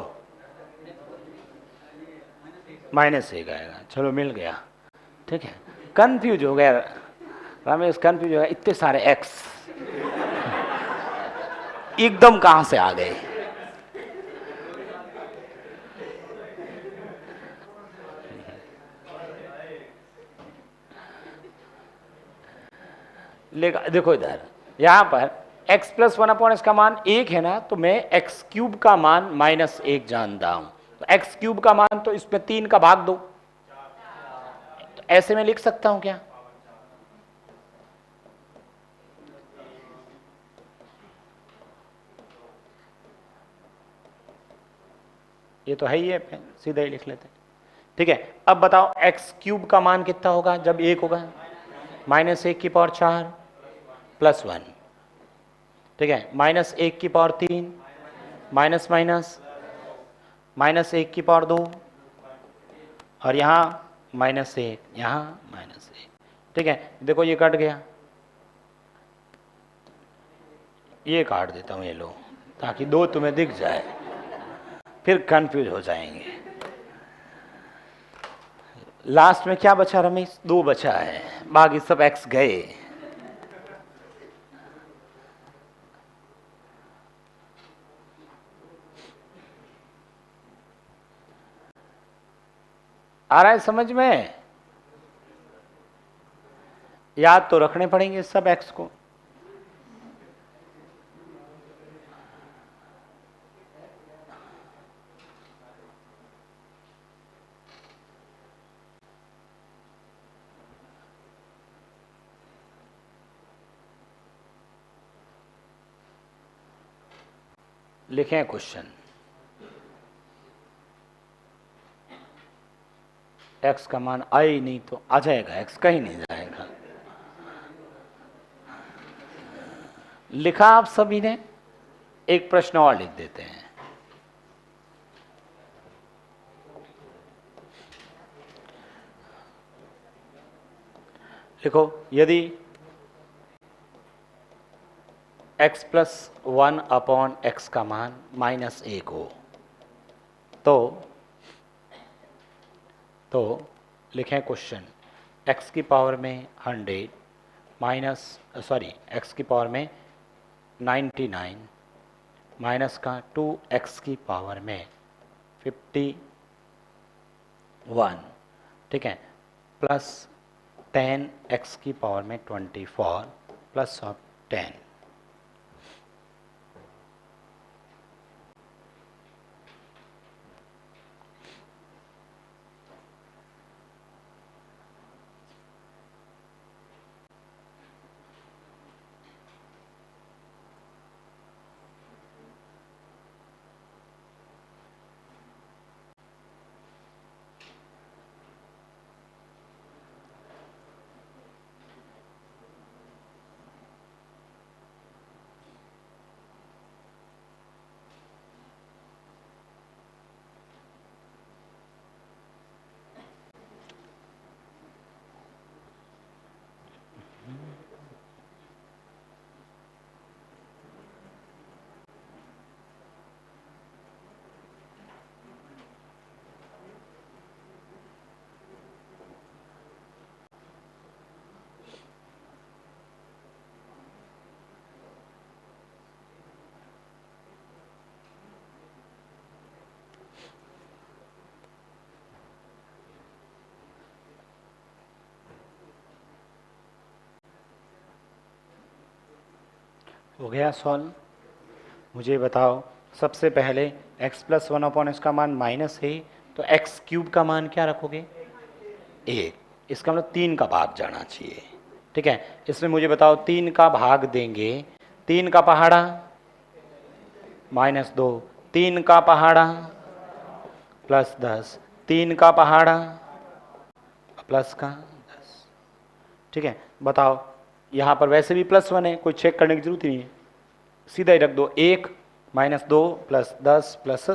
-1 आएगा। चलो मिल गया। ठीक है, कंफ्यूज हो गया रमेश, कंफ्यूज हो गया, इतने सारे x एकदम कहां से आ गए? देखो इधर, यहां पर x प्लस 1 इसका मान 1 है ना, तो मैं x क्यूब का मान -1 जानता हूं, तो x क्यूब का मान तो इसमें 3 का भाग दो, तो ऐसे में लिख सकता हूं क्या? ये तो है ही है, सीधा ही लिख लेते हैं। ठीक है, अब बताओ x क्यूब का मान कितना होगा जब 1 होगा? -1⁴ प्लस 1। ठीक है, -1⁴, माइनस माइनस, -1⁴ और यहाँ -1, यहाँ -1। ठीक है, देखो ये कट गया, ये काट देता हूँ, ये लो, ताकि 2 तुम्हें दिख जाए, फिर कंफ्यूज हो जाएंगे। लास्ट में क्या बचा रमेश? 2 बचा है, बाकी सब x गए। आ रहा है समझ में? याद तो रखने पड़ेंगे सब x को। लिखें क्वेश्चन, x का मान आए ही नहीं तो आ जाएगा, x कहीं नहीं जाएगा। लिखा आप सभी ने? एक प्रश्न और लिख देते हैं। देखो, यदि x प्लस 1/x का मान -1 हो तो लिखें क्वेश्चन, x की पावर में 100 x की पावर में 99 माइनस का 2x की पावर में 51, ठीक है, प्लस 10x की पावर में 24 प्लस ऑफ 10। हो गया सॉल्व? मुझे बताओ, सबसे पहले x प्लस 1 इसका मान माइनस है, तो x क्यूब का मान क्या रखोगे? 1। इसका मतलब 3 का भाग जाना चाहिए। ठीक है, इसमें मुझे बताओ 3 का भाग देंगे, 3 का पहाड़ा -2, 3 का पहाड़ा प्लस 10, 3 का पहाड़ा प्लस का 10। ठीक है, बताओ, यहाँ पर वैसे भी +1 है, कोई चेक करने की जरूरत ही नहीं है, सीधा ही रख दो। 1 -2 प्लस 10 प्लस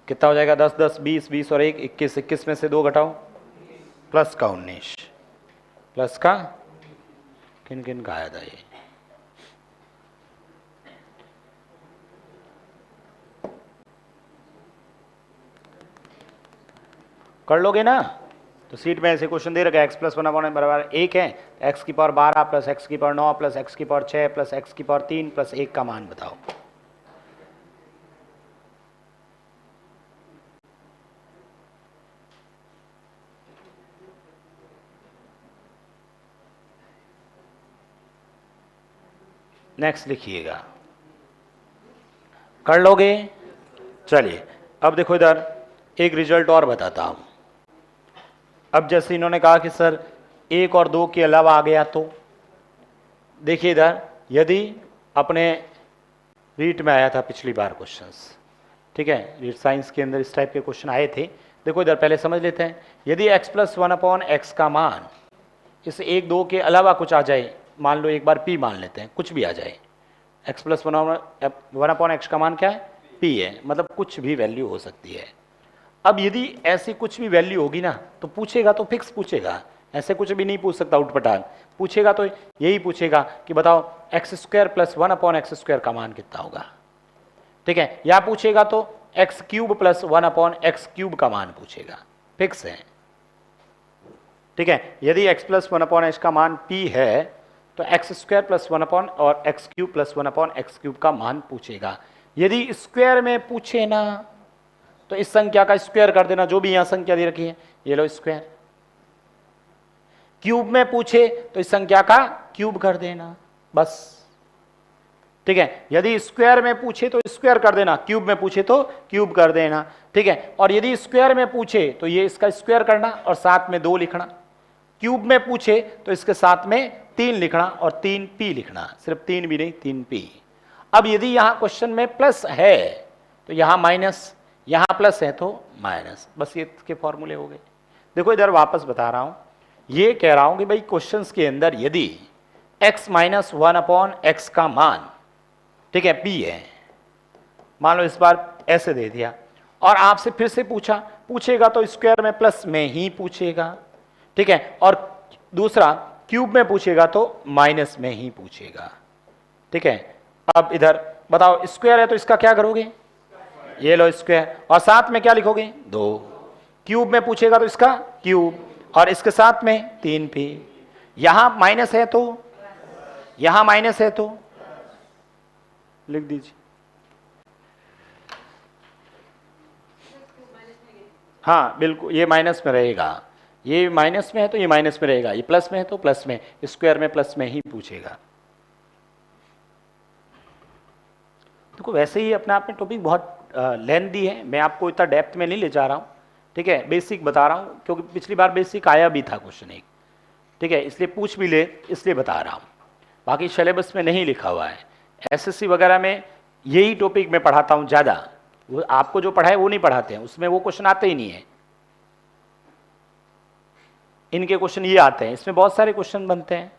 कितना हो जाएगा? 10 10 20 20 और 1 21, 21 में से 2 घटाओ, प्लस का 19, प्लस का किन किन का आया था ये? कर लोगे ना? तो सीट में ऐसे क्वेश्चन दे रखा है, x प्लस 1 बराबर 1 है, x की पावर 12 प्लस x की पावर 9 प्लस x की पावर 6 प्लस x की पावर 3 प्लस 1 का मान बताओ। नेक्स्ट लिखिएगा, कर लोगे? चलिए अब देखो इधर एक रिजल्ट और बताता हूं। अब जैसे इन्होंने कहा कि सर 1 और 2 के अलावा आ गया, तो देखिए इधर यदि अपने रीट में आया था पिछली बार क्वेश्चंस, ठीक है, रीट साइंस के अंदर इस टाइप के क्वेश्चन आए थे। देखो इधर पहले समझ लेते हैं, यदि x + 1/x का मान इस 1 2 के अलावा कुछ आ जाए, मान लो एक बार p मान लेते हैं, कुछ भी आ जाए, x + 1/x का मान क्या है? p है, मतलब कुछ भी वैल्यू हो सकती है। अब यदि ऐसी कुछ भी वैल्यू होगी ना, तो पूछेगा तो फिक्स पूछेगा, ऐसे कुछ भी नहीं पूछ सकता उठपटांग। पूछेगा तो यही पूछेगा कि बताओ x² + 1/x² का मान कितना होगा, ठीक है, या पूछेगा तो x³ + 1/x³ का मान पूछेगा, फिक्स है, ठीक है। यदि x + 1/x का मान p है तो x² + 1 और x³ + 1/x³ का मान पूछेगा। यदि स्क्वायर में पूछे ना तो इस संख्या का स्क्वायर कर देना, जो भी यहां संख्या दे रखी है ये लो स्क्वायर। क्यूब में पूछे तो इस संख्या का क्यूब कर देना, बस, ठीक है। यदि स्क्वायर में पूछे तो स्क्वायर कर देना, क्यूब में पूछे तो क्यूब कर देना, ठीक है। और यदि स्क्वायर में पूछे तो ये इसका स्क्वायर करना और साथ में 2 लिखना, क्यूब में पूछे तो इसके साथ में 3 लिखना और 3p लिखना, सिर्फ 3 भी नहीं 3p। अब यदि यहां क्वेश्चन में प्लस है तो यहां माइनस, यहां प्लस है तो माइनस, बस ये इसके फॉर्मूले हो गए। देखो इधर वापस बता रहा हूं, ये कह रहा हूं कि भाई क्वेश्चंस के अंदर यदि x - 1/x का मान, ठीक है, p है, मान लो इस बार ऐसे दे दिया और आपसे फिर से पूछेगा तो स्क्वायर में प्लस में ही पूछेगा, ठीक है, और दूसरा क्यूब में पूछेगा तो माइनस में ही पूछेगा, ठीक है। अब इधर बताओ स्क्वायर है तो इसका क्या करोगे? ये लो स्क्वायर, और साथ में क्या लिखोगे? 2। क्यूब में पूछेगा तो इसका क्यूब और इसके साथ में 3p। यहां माइनस है तो, यहां माइनस है तो लिख दीजिए, हाँ बिल्कुल, ये माइनस में रहेगा, ये माइनस में है तो ये माइनस में रहेगा, ये प्लस में है तो प्लस में, स्क्वायर में प्लस में ही पूछेगा। देखो वैसे ही अपने आप में टॉपिक बहुत लेंथी है, मैं आपको इतना डेप्थ में नहीं ले जा रहा हूँ, ठीक है, बेसिक बता रहा हूँ, क्योंकि पिछली बार बेसिक आया भी था क्वेश्चन एक, ठीक है, इसलिए पूछ भी ले इसलिए बता रहा हूँ, बाकी सिलेबस में नहीं लिखा हुआ है। एसएससी वगैरह में यही टॉपिक मैं पढ़ाता हूँ ज़्यादा, वो आपको जो पढ़ाए वो नहीं पढ़ाते हैं, उसमें वो क्वेश्चन आते ही नहीं है, इनके क्वेश्चन ये आते हैं, इसमें बहुत सारे क्वेश्चन बनते हैं।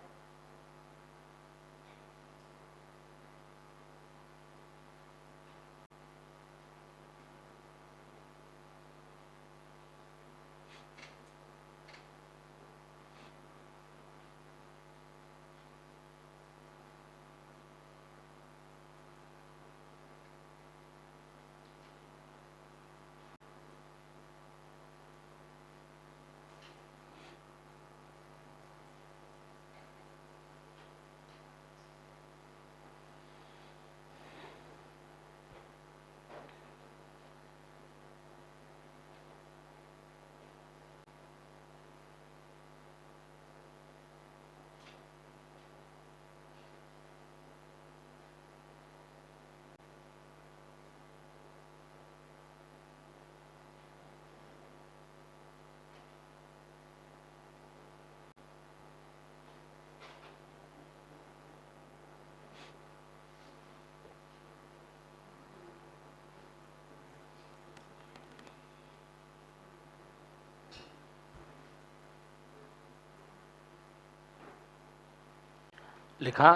लिखा,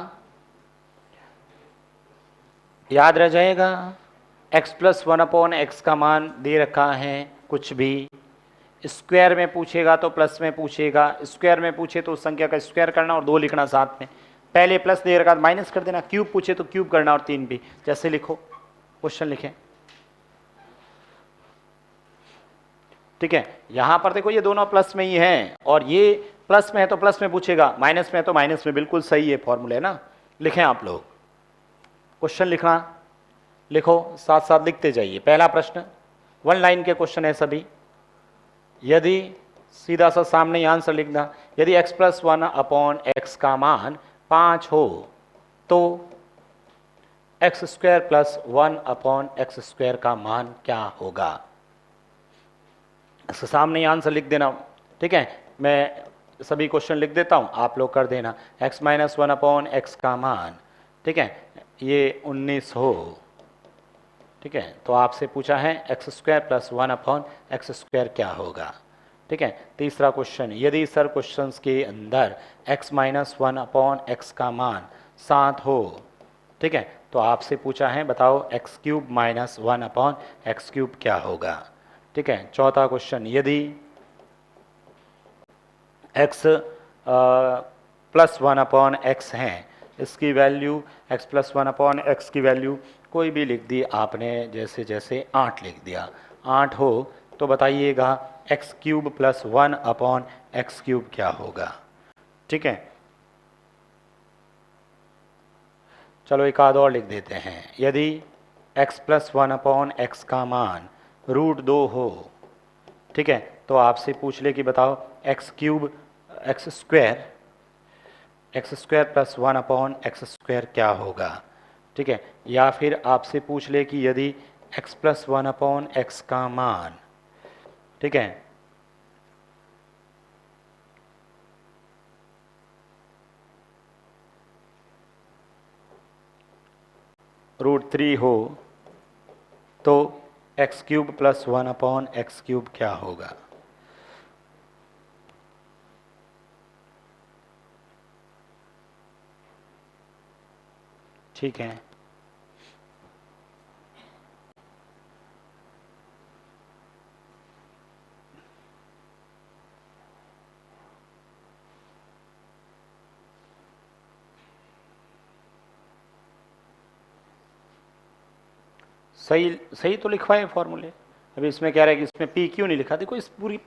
याद रह जाएगा, x + 1/x का मान दे रखा है, कुछ भी स्क्वायर में पूछेगा तो प्लस में पूछेगा, स्क्वायर में पूछे तो उस संख्या का स्क्वायर करना और 2 लिखना साथ में, पहले प्लस दे रखा माइनस कर देना, क्यूब पूछे तो क्यूब करना और 3 भी, जैसे लिखो क्वेश्चन लिखें, ठीक है। यहां पर देखो ये दोनों प्लस में ही हैं और ये प्लस में है तो प्लस में पूछेगा, माइनस में है तो माइनस में, बिल्कुल सही है फॉर्मूले ना। लिखें आप लोग, क्वेश्चन लिखना, लिखो साथ साथ लिखते जाइए। पहला प्रश्न 1 लाइन के क्वेश्चन है सभी, यदि सीधा सा सामने आंसर लिखना, यदि x + 1/x का मान 5 हो तो एक्स स्क्वायर प्लस 1/x² का मान क्या होगा? इसके सामने ही आंसर लिख देना, ठीक है। मैं सभी क्वेश्चन लिख देता हूँ, आप लोग कर देना। x - 1/x का मान, ठीक है, ये 19 हो, ठीक है। तो आपसे पूछा है x² प्लस 1/x² क्या होगा, ठीक है। तीसरा क्वेश्चन, यदि सर क्वेश्चंस के अंदर x - 1/x का मान 7 हो, ठीक है, तो आपसे पूछा है बताओ x³ - 1/x³ क्या होगा, ठीक है। चौथा क्वेश्चन, यदि x प्लस 1/x है, इसकी वैल्यू x प्लस 1/x की वैल्यू कोई भी लिख दी आपने, जैसे जैसे 8 लिख दिया, 8 हो, तो बताइएगा x³ प्लस 1/x³ क्या होगा, ठीक है। चलो एक आध और लिख देते हैं, यदि x प्लस 1/x का मान √2 हो, ठीक है, तो आपसे पूछ ले कि बताओ x³ x² प्लस 1/x² क्या होगा, ठीक है। या फिर आपसे पूछ ले कि यदि x प्लस 1/x का मान, ठीक है, √3 हो, तो x³ प्लस 1/x³ क्या होगा। ठीक है, सही सही तो लिखवाए फॉर्मूले। अभी इसमें कह रहा है कि इसमें p क्यों नहीं लिखा, देखो इस पूरी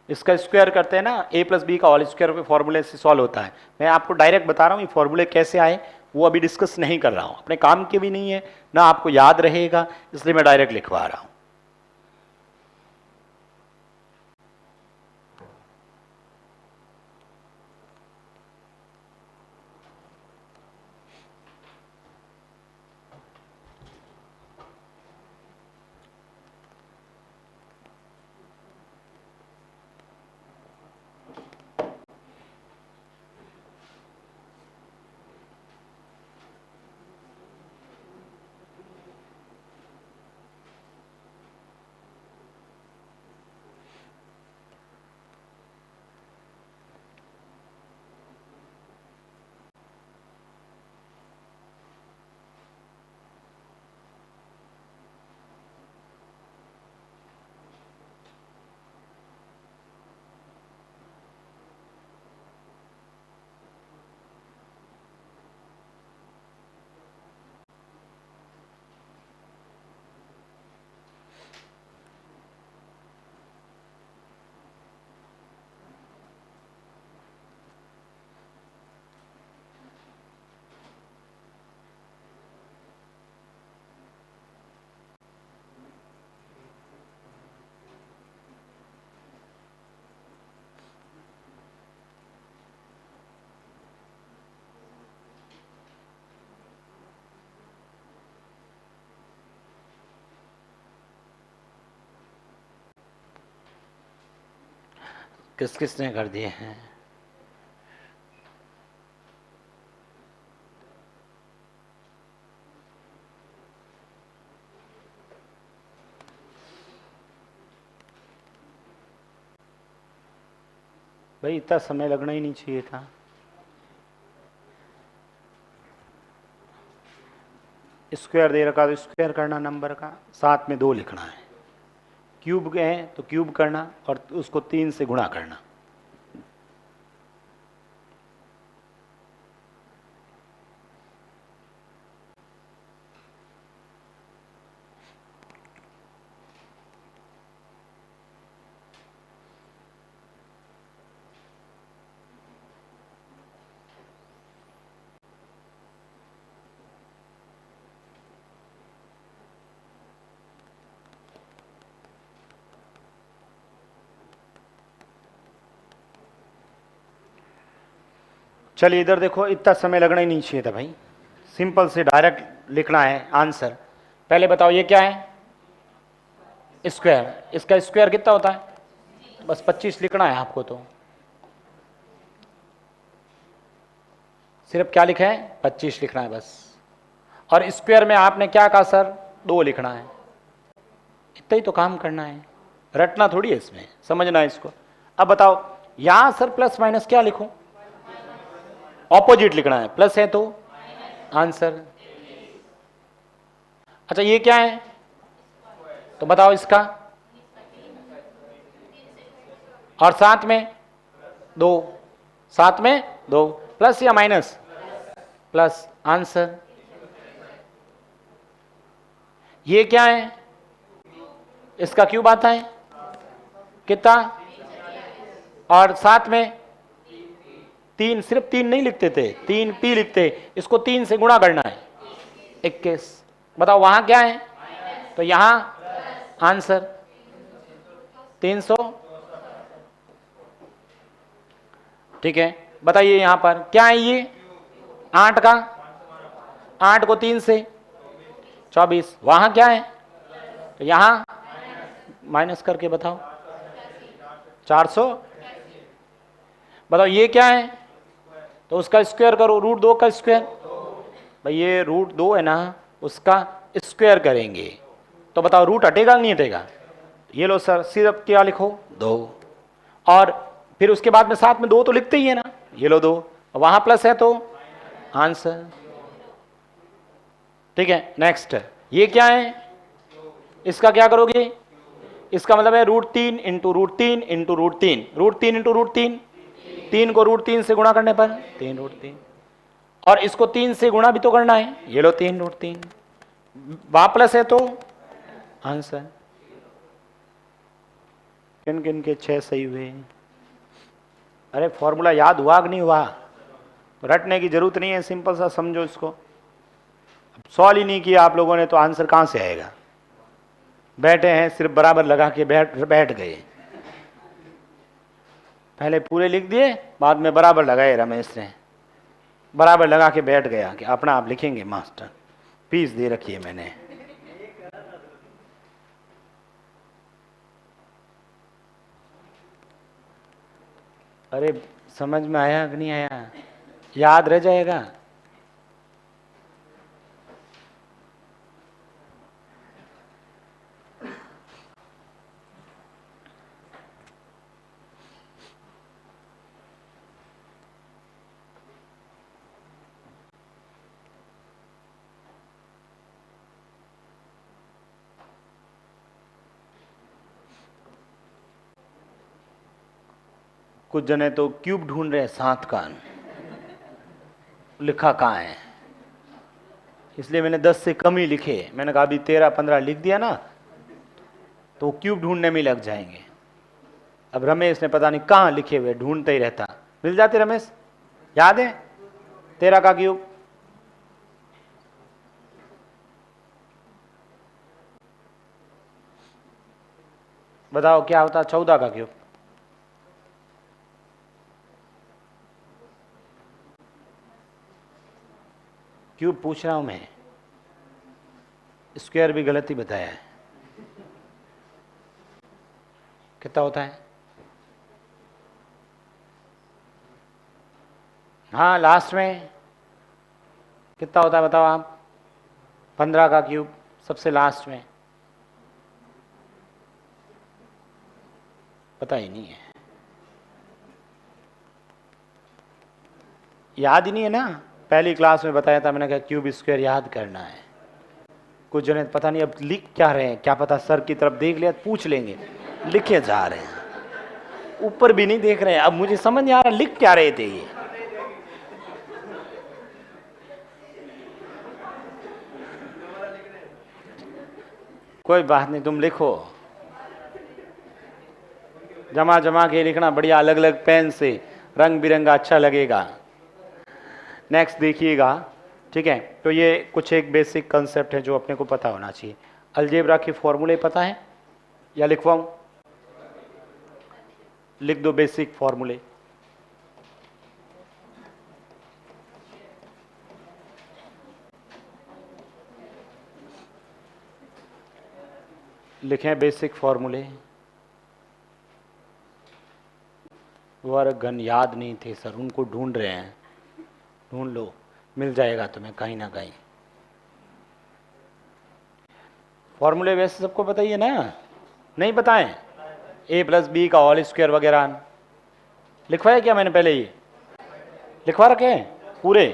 इसका स्क्वायर करते हैं ना, a प्लस बी का होल स्क्वायर पे फॉर्मूले से सॉल्व होता है। मैं आपको डायरेक्ट बता रहा हूँ ये फॉर्मूले कैसे आए, वो अभी डिस्कस नहीं कर रहा हूँ, अपने काम के भी नहीं है ना, आपको याद रहेगा, इसलिए मैं डायरेक्ट लिखवा रहा हूँ। किस किसने कर दिए हैं? भाई इतना समय लगना ही नहीं चाहिए था। स्क्वायर दे रखा तो स्क्वायर करना नंबर का, साथ में 2 लिखना है, क्यूब के हैं तो क्यूब करना और उसको 3 से गुणा करना। चलिए इधर देखो, इतना समय लगना ही नहीं चाहिए था भाई, सिंपल से डायरेक्ट लिखना है आंसर। पहले बताओ ये क्या है, स्क्वायर, इसका स्क्वायर कितना होता है, बस 25 लिखना है आपको, तो सिर्फ क्या लिखा है 25 लिखना है बस। और स्क्वायर में आपने क्या कहा सर, 2 लिखना है, इतना ही तो काम करना है, रटना थोड़ी है इसमें, समझना है इसको। अब बताओ यहां सर प्लस माइनस क्या लिखूं, ऑपोजिट लिखना है, प्लस है तो आंसर। अच्छा ये क्या है, तो बताओ इसका, और साथ में 2, साथ में 2, प्लस या माइनस, प्लस, आंसर। ये क्या है, इसका क्यूब आता है कितना, और साथ में 3, सिर्फ 3 नहीं लिखते थे, 3 पी लिखते, इसको 3 से गुणा करना है, 21। बताओ वहां क्या है, तो यहां आंसर 300। ठीक है, बताइए यहां पर क्या है, ये 8 का, 8 को 3 से 24, वहां क्या है, तो यहां माइनस करके बताओ 400। बताओ ये क्या है, तो उसका स्क्वायर करो, √2 का स्क्वायर, भाई ये √2 है ना, उसका स्क्वायर करेंगे, तो बताओ रूट हटेगा नहीं हटेगा, ये लो सर सिर्फ क्या लिखो 2, और फिर उसके बाद में साथ में 2 तो लिखते ही है ना, ये लो 2, वहां प्लस है तो आंसर। ठीक है, नेक्स्ट ये क्या है, इसका क्या करोगे, इसका मतलब है √3 इंटू √3 इंटू √3, √3 इंटू √3, 3 को √3 से गुणा करने पर 3√3, और इसको 3 से गुणा भी तो करना है, ये लो 3√3, वहां प्लस है तो आंसर। किन किन के 6 सही हुए, अरे फॉर्मूला याद हुआ कि नहीं हुआ, रटने की जरूरत नहीं है, सिंपल सा समझो इसको। सॉल्व ही नहीं किया आप लोगों ने तो आंसर कहां से आएगा, बैठे हैं सिर्फ बराबर लगा के बैठ गए, पहले पूरे लिख दिए, बाद में बराबर लगाए, रमेश ने बराबर लगा के बैठ गया कि अपना आप लिखेंगे मास्टर, फीस दे रखी है मैंने। अरे समझ में आया कि नहीं आया, याद रह जाएगा। कुछ जने तो क्यूब ढूंढ रहे हैं 7 का, लिखा कहाँ है, इसलिए मैंने 10 से कम ही लिखे, मैंने कहा अभी 13-15 लिख दिया ना तो क्यूब ढूंढने में लग जाएंगे। अब रमेश ने पता नहीं कहाँ लिखे हुए, ढूंढते ही रहता, मिल जाते रमेश, याद है 13 का क्यूब, बताओ क्या होता 14 का क्यूब, क्यूब पूछ रहा हूं मैं, स्क्वायर भी गलत ही बताया है, कितना होता है, हाँ लास्ट में कितना होता है बताओ आप, 15 का क्यूब सबसे लास्ट में, पता ही नहीं है, याद ही नहीं है ना, पहली क्लास में बताया था मैंने, कहा क्यूब स्क्वायर याद करना है। कुछ जने पता नहीं अब लिख क्या रहे हैं, क्या पता सर की तरफ देख लिया पूछ लेंगे, लिखे जा रहे हैं, ऊपर भी नहीं देख रहे हैं, अब मुझे समझ नहीं आ रहा लिख क्या रहे थे ये। कोई बात नहीं, तुम लिखो, जमा जमा के लिखना बढ़िया, अलग अलग पेन से, रंग बिरंगा अच्छा लगेगा। नेक्स्ट देखिएगा, ठीक है, तो ये कुछ एक बेसिक कंसेप्ट है जो अपने को पता होना चाहिए। अलजेब्रा के फॉर्मूले पता है या लिखवाऊं, लिख दो बेसिक फॉर्मूले। लिखें बेसिक फॉर्मूले। वर्ग घन याद नहीं थे सर, उनको ढूंढ रहे हैं, ढूंढ लो, मिल जाएगा तुम्हें कहीं ना कहीं। फॉर्मूले वैसे सबको बताइए ना, नहीं बताएं? ए प्लस बी का होल स्क्वायर वगैरह लिखवाया क्या मैंने पहले? ये लिखवा रखे हैं पूरे?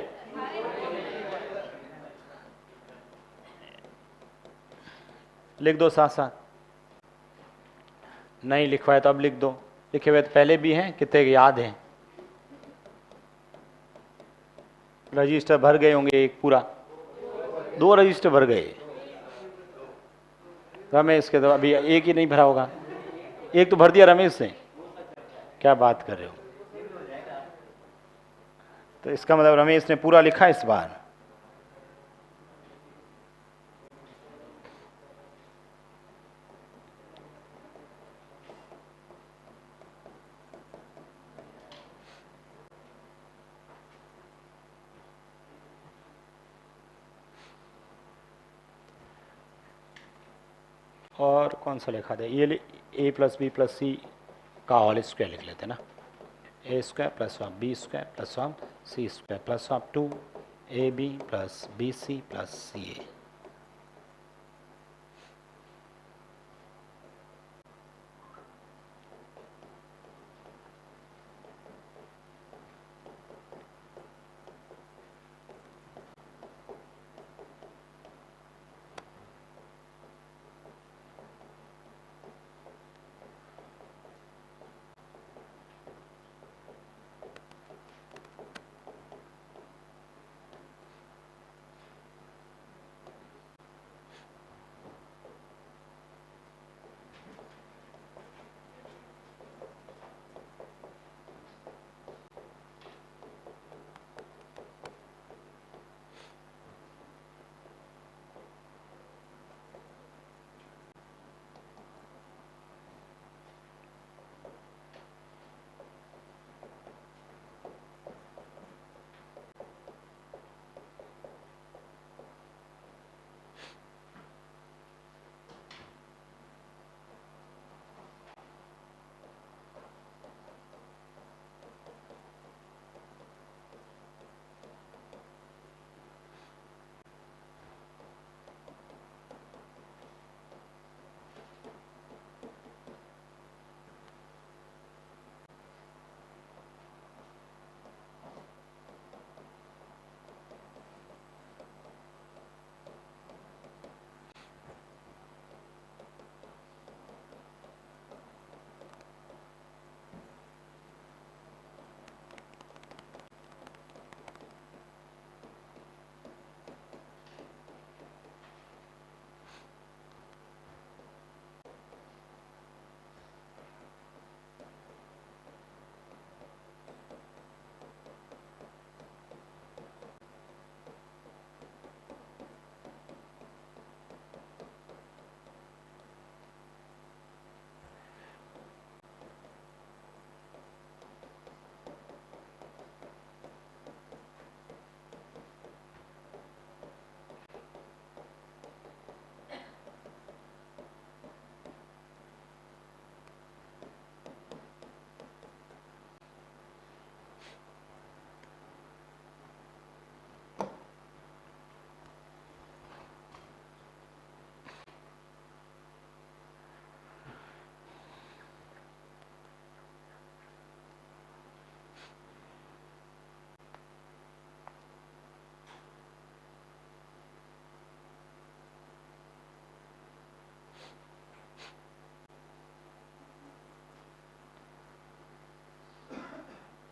लिख दो साथ साथ। नहीं लिखवाया तो अब लिख दो, लिखे हुए तो पहले भी हैं, कितने याद हैं? रजिस्टर भर गए होंगे एक पूरा, 2 रजिस्टर भर गए। रमेश के तो अभी एक ही नहीं भरा होगा, एक तो भर दिया रमेश ने। क्या बात कर रहे हो? तो इसका मतलब रमेश ने पूरा लिखा इस बार। और कौन सा लिखा दे? ये A plus B plus C का होल स्क्वायर लिख लेते ना। A square plus of B square plus of C square plus of 2 A B plus B C plus C A.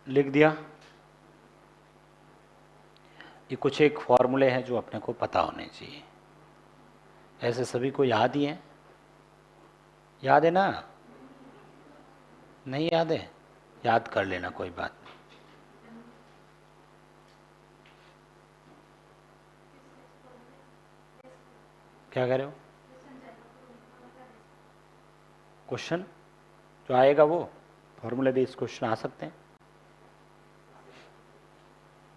लिख दिया। ये कुछ एक फॉर्मूले हैं जो अपने को पता होने चाहिए। ऐसे सभी को याद ही है? याद है ना? नहीं याद है? याद कर लेना, कोई बात नहीं। क्या कह रहे हो? क्वेश्चन जो आएगा वो फॉर्मूला बेस्ड क्वेश्चन आ सकते हैं।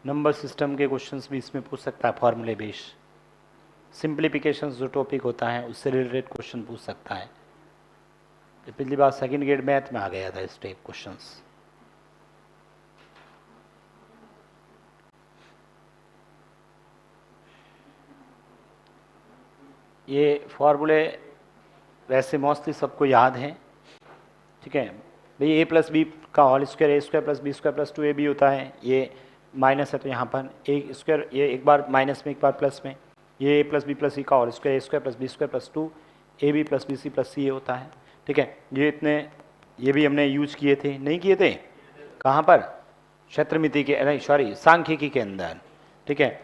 नंबर सिस्टम के क्वेश्चंस भी इसमें पूछ सकता है फॉर्मूले बेस्ड। सिंप्लीफिकेशन जो टॉपिक होता है उससे रिलेटेड क्वेश्चन पूछ सकता है। पिछली बार सेकंड ग्रेड मैथ में आ गया था इस टाइप क्वेश्चंस। ये फॉर्मूले वैसे मोस्टली सबको याद हैं, ठीक है भाई। ए प्लस बी का whole square A square plus B square plus 2ab होता है। ये माइनस है तो यहाँ पर ए स्क्वायर, ये एक बार माइनस में एक बार प्लस में, ये A plus B plus C का whole square A square plus B square plus 2ab plus B C plus C ये होता है, ठीक है। ये इतने ये भी हमने यूज किए थे, नहीं किए थे? कहाँ पर? क्षेत्रमिति के, नहीं सॉरी सांख्यिकी के अंदर, ठीक है।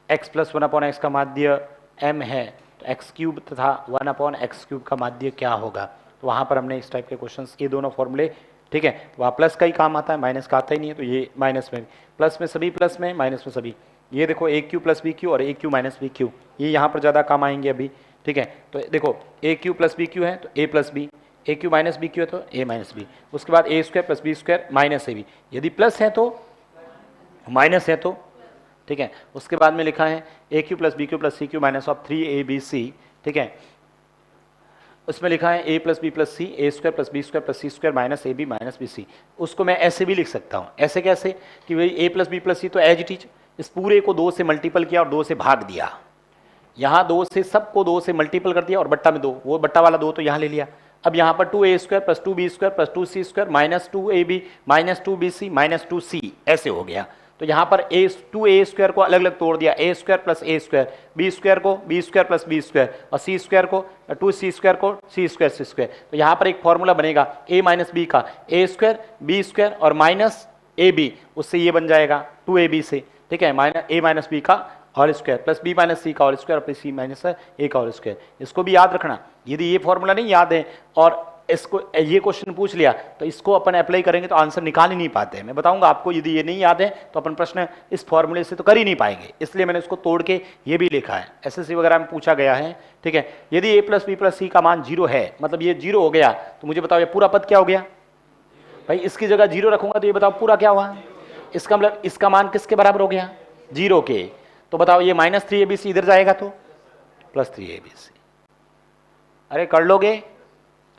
x प्लस 1/x का माध्य m है तो एक्स क्यूब तथा 1/x क्यूब का माध्य क्या होगा, तो वहाँ पर हमने इस टाइप के क्वेश्चंस, ये दोनों फॉर्मूले, ठीक है। वहाँ प्लस का ही काम आता है, माइनस का आता ही नहीं है, तो ये माइनस में, प्लस में सभी प्लस में, माइनस में सभी। ये देखो A cube plus B Q और ए क्यू माइनस बी क्यू, ये यहाँ पर ज़्यादा काम आएंगे अभी, ठीक है। तो देखो A cube plus B cube है तो A plus B, A cube minus B cube है तो ए माइनस बी, उसके बाद A square plus B square minus A B, यदि प्लस है तो माइनस है तो, ठीक है। उसके बाद में लिखा है A cube plus B cube plus C cube minus of 3abc, ठीक है। उसमें लिखा है A plus B plus C A square plus B square plus C square minus A B minus B C. उसको मैं ऐसे भी लिख सकता हूँ, ऐसे कैसे कि भाई ए प्लस बी प्लस सी तो एज इट इज, इस पूरे को 2 से मल्टीपल किया और 2 से भाग दिया, यहाँ 2 से सबको 2 से मल्टीपल कर दिया और बट्टा में 2, वो बट्टा वाला 2 तो यहाँ ले लिया। अब यहाँ पर 2a square plus 2b square plus 2c square minus 2ab minus 2bc minus 2c ऐसे हो गया। तो यहाँ पर 2a स्क्वायर को अलग अलग तोड़ दिया, a square plus a square, b square को b square plus b square और c स्क्वायर को 2c स्क्वायर को c स्क्वायर c स्क्वायर। तो यहाँ पर एक फॉर्मूला बनेगा a माइनस बी का, a स्क्वायर b स्क्वायर और माइनस ab, उससे ये बन जाएगा 2ab से, ठीक है, माइनस a माइनस बी का whole square plus B minus C का whole square plus C minus A का होल स्क्वायर। इसको भी याद रखना, यदि ये फॉर्मूला नहीं याद है और इसको ये क्वेश्चन पूछ लिया तो इसको अपन अप्लाई करेंगे तो आंसर निकाल ही नहीं पाते हैं। मैं बताऊंगा आपको, यदि ये नहीं याद है तो अपन प्रश्न इस फॉर्मूले से तो कर ही नहीं पाएंगे, इसलिए मैंने इसको तोड़ के ये भी लिखा है, एसएससी वगैरह में पूछा गया है, ठीक है। यदि ए प्लस बी प्लस सी का मान 0 है, मतलब ये 0 हो गया, तो मुझे बताओ ये पूरा पद क्या हो गया भाई। इसकी जगह 0 रखूंगा तो ये बताओ पूरा क्या हुआ, इसका मतलब इसका मान किसके बराबर हो गया, 0 के। तो बताओ ये माइनस 3abc इधर जाएगा तो प्लस 3abc। अरे कर लोगे?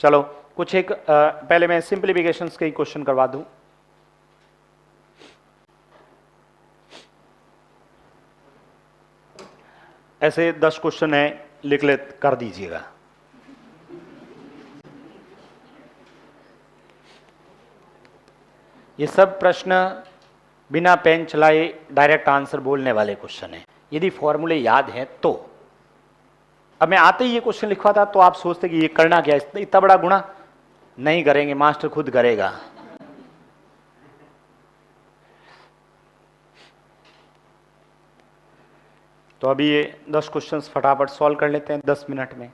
चलो कुछ एक पहले मैं सिंप्लीफिकेशंस के क्वेश्चन करवा दूं। ऐसे 10 क्वेश्चन है, लिख ले कर दीजिएगा। ये सब प्रश्न बिना पेन चलाए डायरेक्ट आंसर बोलने वाले क्वेश्चन है, यदि फॉर्मूले याद है तो। अब मैं आते ही ये क्वेश्चन लिखवा था तो आप सोचते कि ये करना क्या, इतना बड़ा गुणा नहीं करेंगे, मास्टर खुद करेगा। तो अभी ये 10 क्वेश्चंस फटाफट सॉल्व कर लेते हैं 10 मिनट में।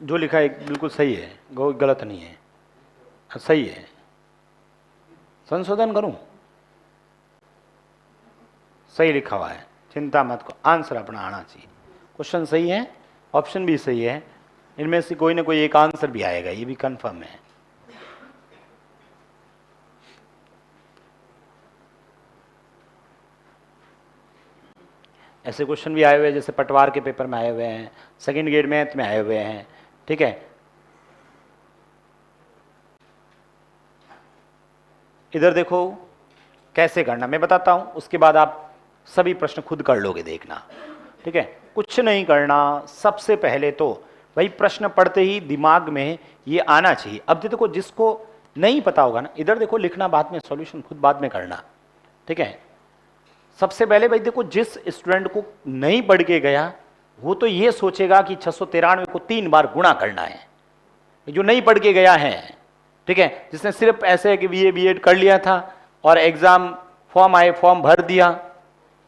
जो लिखा है बिल्कुल सही है, गलत नहीं है, सही है। संशोधन करूं? सही लिखा हुआ है, चिंता मत को, आंसर अपना आना चाहिए। क्वेश्चन सही है, ऑप्शन भी सही है, इनमें से कोई ना कोई एक आंसर भी आएगा, ये भी कंफर्म है। ऐसे क्वेश्चन भी आए हुए हैं जैसे पटवार के पेपर में आए हुए हैं, सेकंड ग्रेड मैथ में आए हुए हैं, ठीक है। इधर देखो कैसे करना मैं बताता हूं, उसके बाद आप सभी प्रश्न खुद कर लोगे, देखना, ठीक है। कुछ नहीं करना, सबसे पहले तो भाई प्रश्न पढ़ते ही दिमाग में ये आना चाहिए। अब देखो जिसको नहीं पता होगा ना, इधर देखो लिखना बाद में, सॉल्यूशन खुद बाद में करना, ठीक है। सबसे पहले भाई देखो, जिस स्टूडेंट को नहीं पढ़ के गया वो तो ये सोचेगा कि 693 को 3 बार गुणा करना है, जो नहीं पढ़ के गया है, ठीक है। जिसने सिर्फ ऐसे है कि बीए बीएड कर लिया था और एग्जाम फॉर्म आए, फॉर्म भर दिया,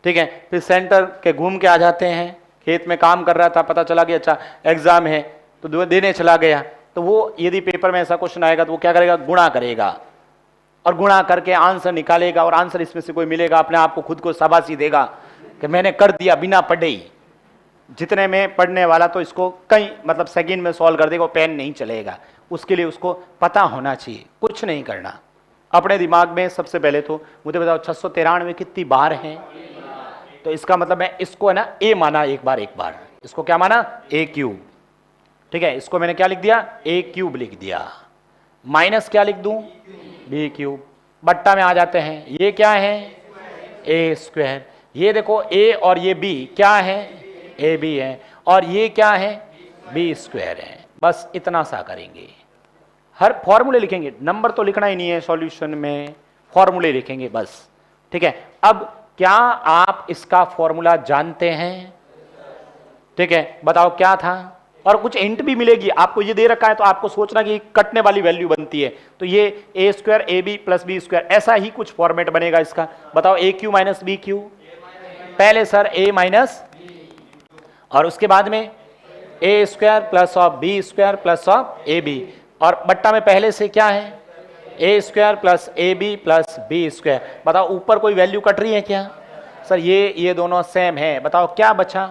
ठीक है, फिर सेंटर के घूम के आ जाते हैं, खेत में काम कर रहा था, पता चला कि अच्छा एग्जाम है तो देने चला गया, तो वो यदि पेपर में ऐसा क्वेश्चन आएगा तो वो क्या करेगा, गुणा करेगा और गुणा करके आंसर निकालेगा और आंसर इसमें से कोई मिलेगा, अपने आप को खुद को शाबाशी देगा कि मैंने कर दिया बिना पढ़े ही। जितने में पढ़ने वाला तो इसको कई मतलब सेकंड में सॉल्व कर देगा, पेन नहीं चलेगा। उसके लिए उसको पता होना चाहिए, कुछ नहीं करना। अपने दिमाग में सबसे पहले तो मुझे बताओ 693 कितनी बार है? तो इसका मतलब मैं इसको है ना ए माना एक बार, इसको क्या माना? ए क्यूब। ठीक है, इसको मैंने क्या लिख दिया? ए क्यूब लिख दिया। माइनस क्या लिख दूं? B cube. बट्टा में आ जाते हैं, ये क्या है? A square. ये देखो ए और ये बी क्या है? ए बी है। और ये क्या है? बी स्क्वायर है। बस इतना सा करेंगे, हर फॉर्मूले लिखेंगे, नंबर तो लिखना ही नहीं है सॉल्यूशन में, फॉर्मूले लिखेंगे बस। ठीक है, अब क्या आप इसका फॉर्मूला जानते हैं? ठीक है, बताओ क्या था? और कुछ हिंट भी मिलेगी आपको, ये दे रखा है तो आपको सोचना कि कटने वाली वैल्यू बनती है, तो ये A square A B plus B square, ऐसा ही कुछ फॉर्मेट बनेगा इसका। बताओ A cube minus B cube, पहले सर ए माइनस, और उसके बाद में A square plus of B square plus of A B, और बट्टा में पहले से क्या है? A square plus A B plus B square. बताओ ऊपर कोई वैल्यू कट रही है क्या? सर ये दोनों सेम है। बताओ क्या बचा?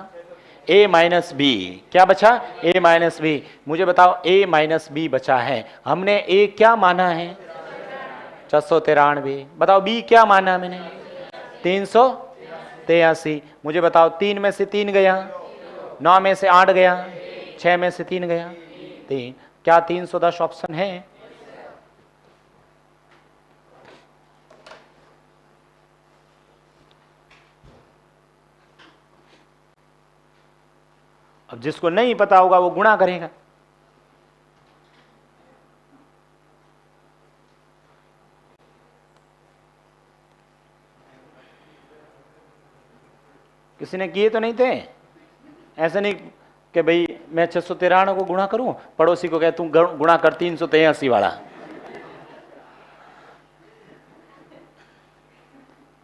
ए माइनस बी। क्या बचा? ए माइनस बी। मुझे बताओ ए माइनस बी बचा है, हमने ए क्या माना है? 693। बताओ बी क्या माना मैंने? 383। मुझे बताओ 3 में से 3 गया, 9 में से 8 गया, 6 में से 3 गया 3। क्या 310 ऑप्शन है? अब जिसको नहीं पता होगा वो गुणा करेगा। किसी ने किए तो नहीं थे? ऐसे नहीं कि भाई मैं 693 को गुणा करूं, पड़ोसी को कहे तू गुणा कर 383 वाला,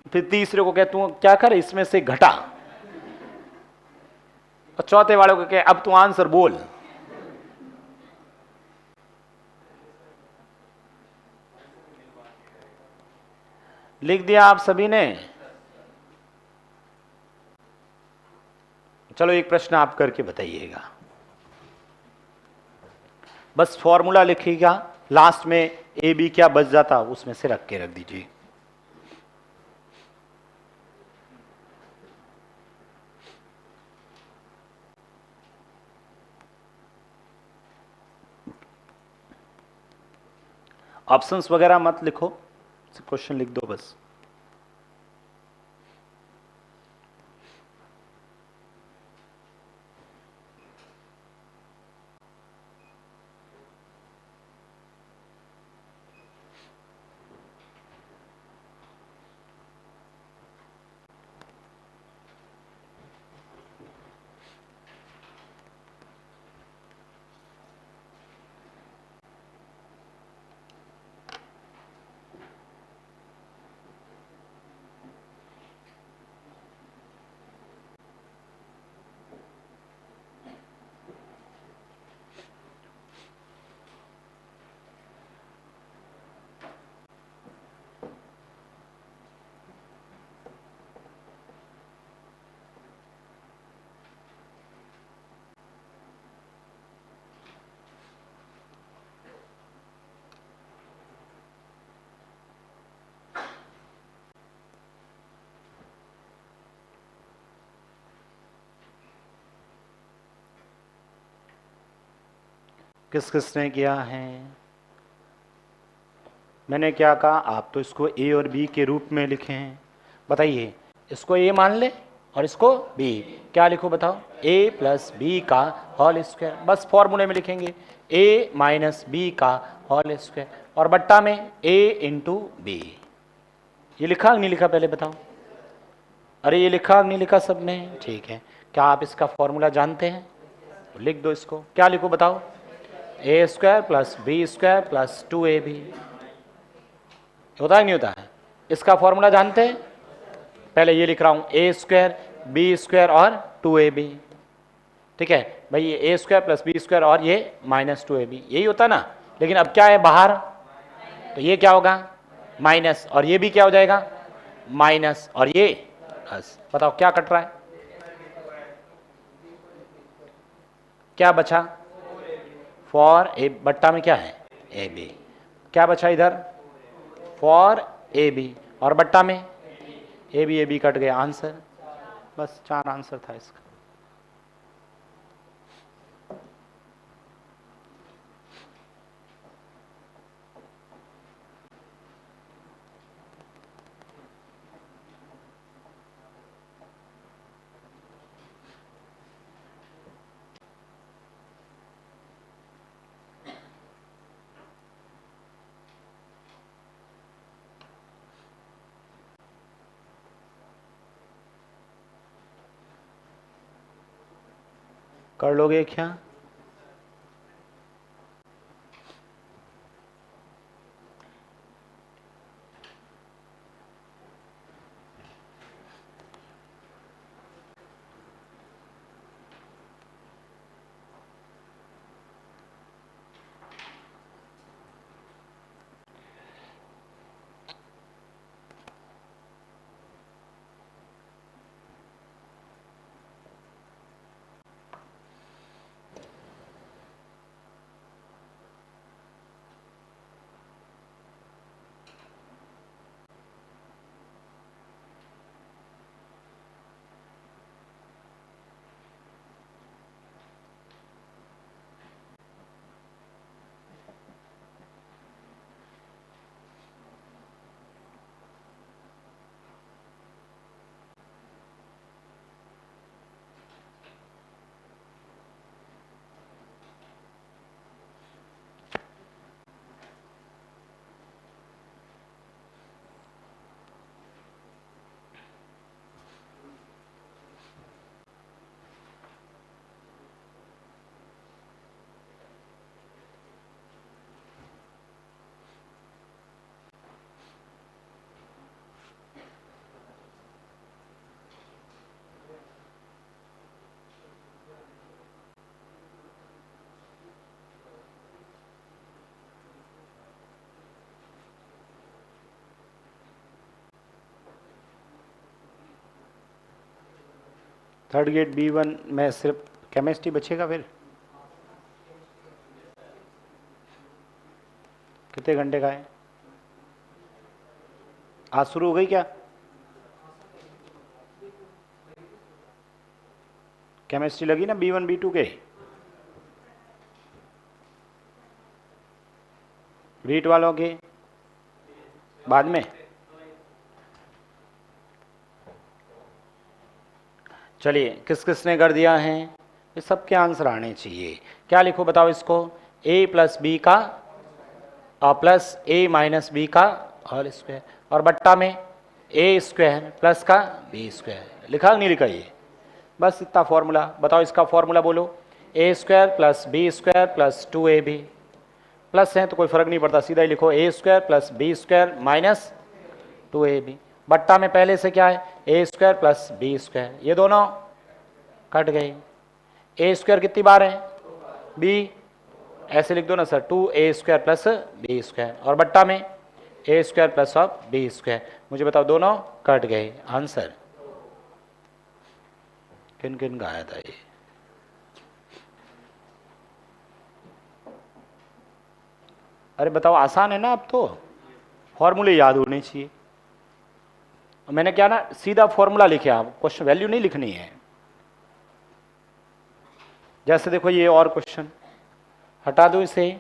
फिर तीसरे को कहे तू क्या कर इसमें से घटा, और चौथे वाले को कहे अब तू आंसर बोल। लिख दिया आप सभी ने? चलो एक प्रश्न आप करके बताइएगा, बस फॉर्मूला लिखिएगा, लास्ट में ए बी क्या बच जाता उसमें से रख के रख दीजिए। ऑप्शंस वगैरह मत लिखो, क्वेश्चन लिख दो बस। किस किसने किया है? मैंने क्या कहा, आप तो इसको ए और बी के रूप में लिखें। बताइए, इसको ए मान ले और इसको बी, क्या लिखो बताओ? ए प्लस बी का होल स्क्वायर। बस फॉर्मूले में लिखेंगे ए माइनस बी का होल स्क्वायर, और बट्टा में ए इंटू बी। ये लिखा नहीं लिखा पहले बताओ? अरे ये लिखा नहीं लिखा सबने? ठीक है, क्या आप इसका फॉर्मूला जानते हैं? तो लिख दो इसको। क्या लिखो बताओ? A square plus B square plus 2ab। होता है नहीं होता है? इसका फॉर्मूला जानते हैं? पहले ये लिख रहा हूं ए स्क्वायर बी स्क्वायर और 2ab। ठीक है भाई, ये A square plus B square और ये माइनस 2ab, यही होता ना। लेकिन अब क्या है बाहर, तो ये क्या होगा? माइनस, और ये भी क्या हो जाएगा? माइनस, और ये प्लस। बताओ क्या कट रहा है? क्या बचा? 4a, बट्टा में क्या है? ab। क्या बचा इधर? 4ab, और बट्टा में ab कट गया, आंसर। बस 4 आंसर था इसका। कर लोगे क्या? थर्ड गेट B1 में सिर्फ केमिस्ट्री बचेगा फिर? कितने घंटे का है? आज शुरू हो गई क्या केमिस्ट्री? लगी ना B1 B2 के? रीट वालों के बाद में? चलिए, किस किस ने कर दिया है? ये सबके आंसर आने चाहिए। क्या लिखो बताओ इसको? a प्लस बी का प्लस a माइनस बी का होल स्क्वायर, और बट्टा में a स्क्वायर प्लस का b स्क्वायर। लिखा नहीं लिखा? ये बस इतना फॉर्मूला बताओ। इसका फॉर्मूला बोलो। a square plus B square plus 2ab। Plus है तो कोई फर्क नहीं पड़ता, सीधा ही लिखो a square plus B square minus 2ab। बट्टा में पहले से क्या है? a square plus B square, ये दोनों कट गए। a स्क्वायर कितनी बार है? b, ऐसे लिख दो ना sir, 2a square plus B square, और बट्टा में a square plus of B square. मुझे बताओ, दोनों कट गए, आंसर। किन किन का आया था ये? अरे बताओ, आसान है ना? अब तो फॉर्मूले याद होने चाहिए। मैंने क्या ना, सीधा फॉर्मूला लिखे, आप क्वेश्चन वैल्यू नहीं लिखनी है। जैसे देखो ये और क्वेश्चन, हटा दो इसे।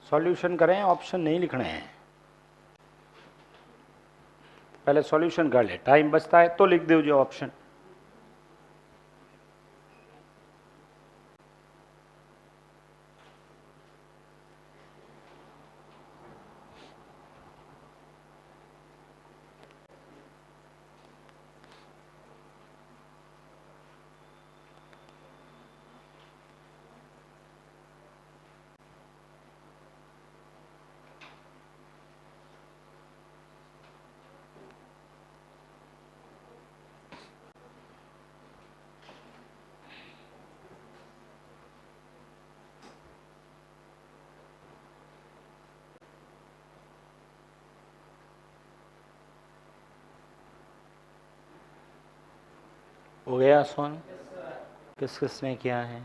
सॉल्यूशन करें, ऑप्शन नहीं लिखने हैं। पहले सॉल्यूशन कर ले, टाइम बचता है तो लिख दो जो ऑप्शन। हो गया सॉल्व? किस किसने किया है?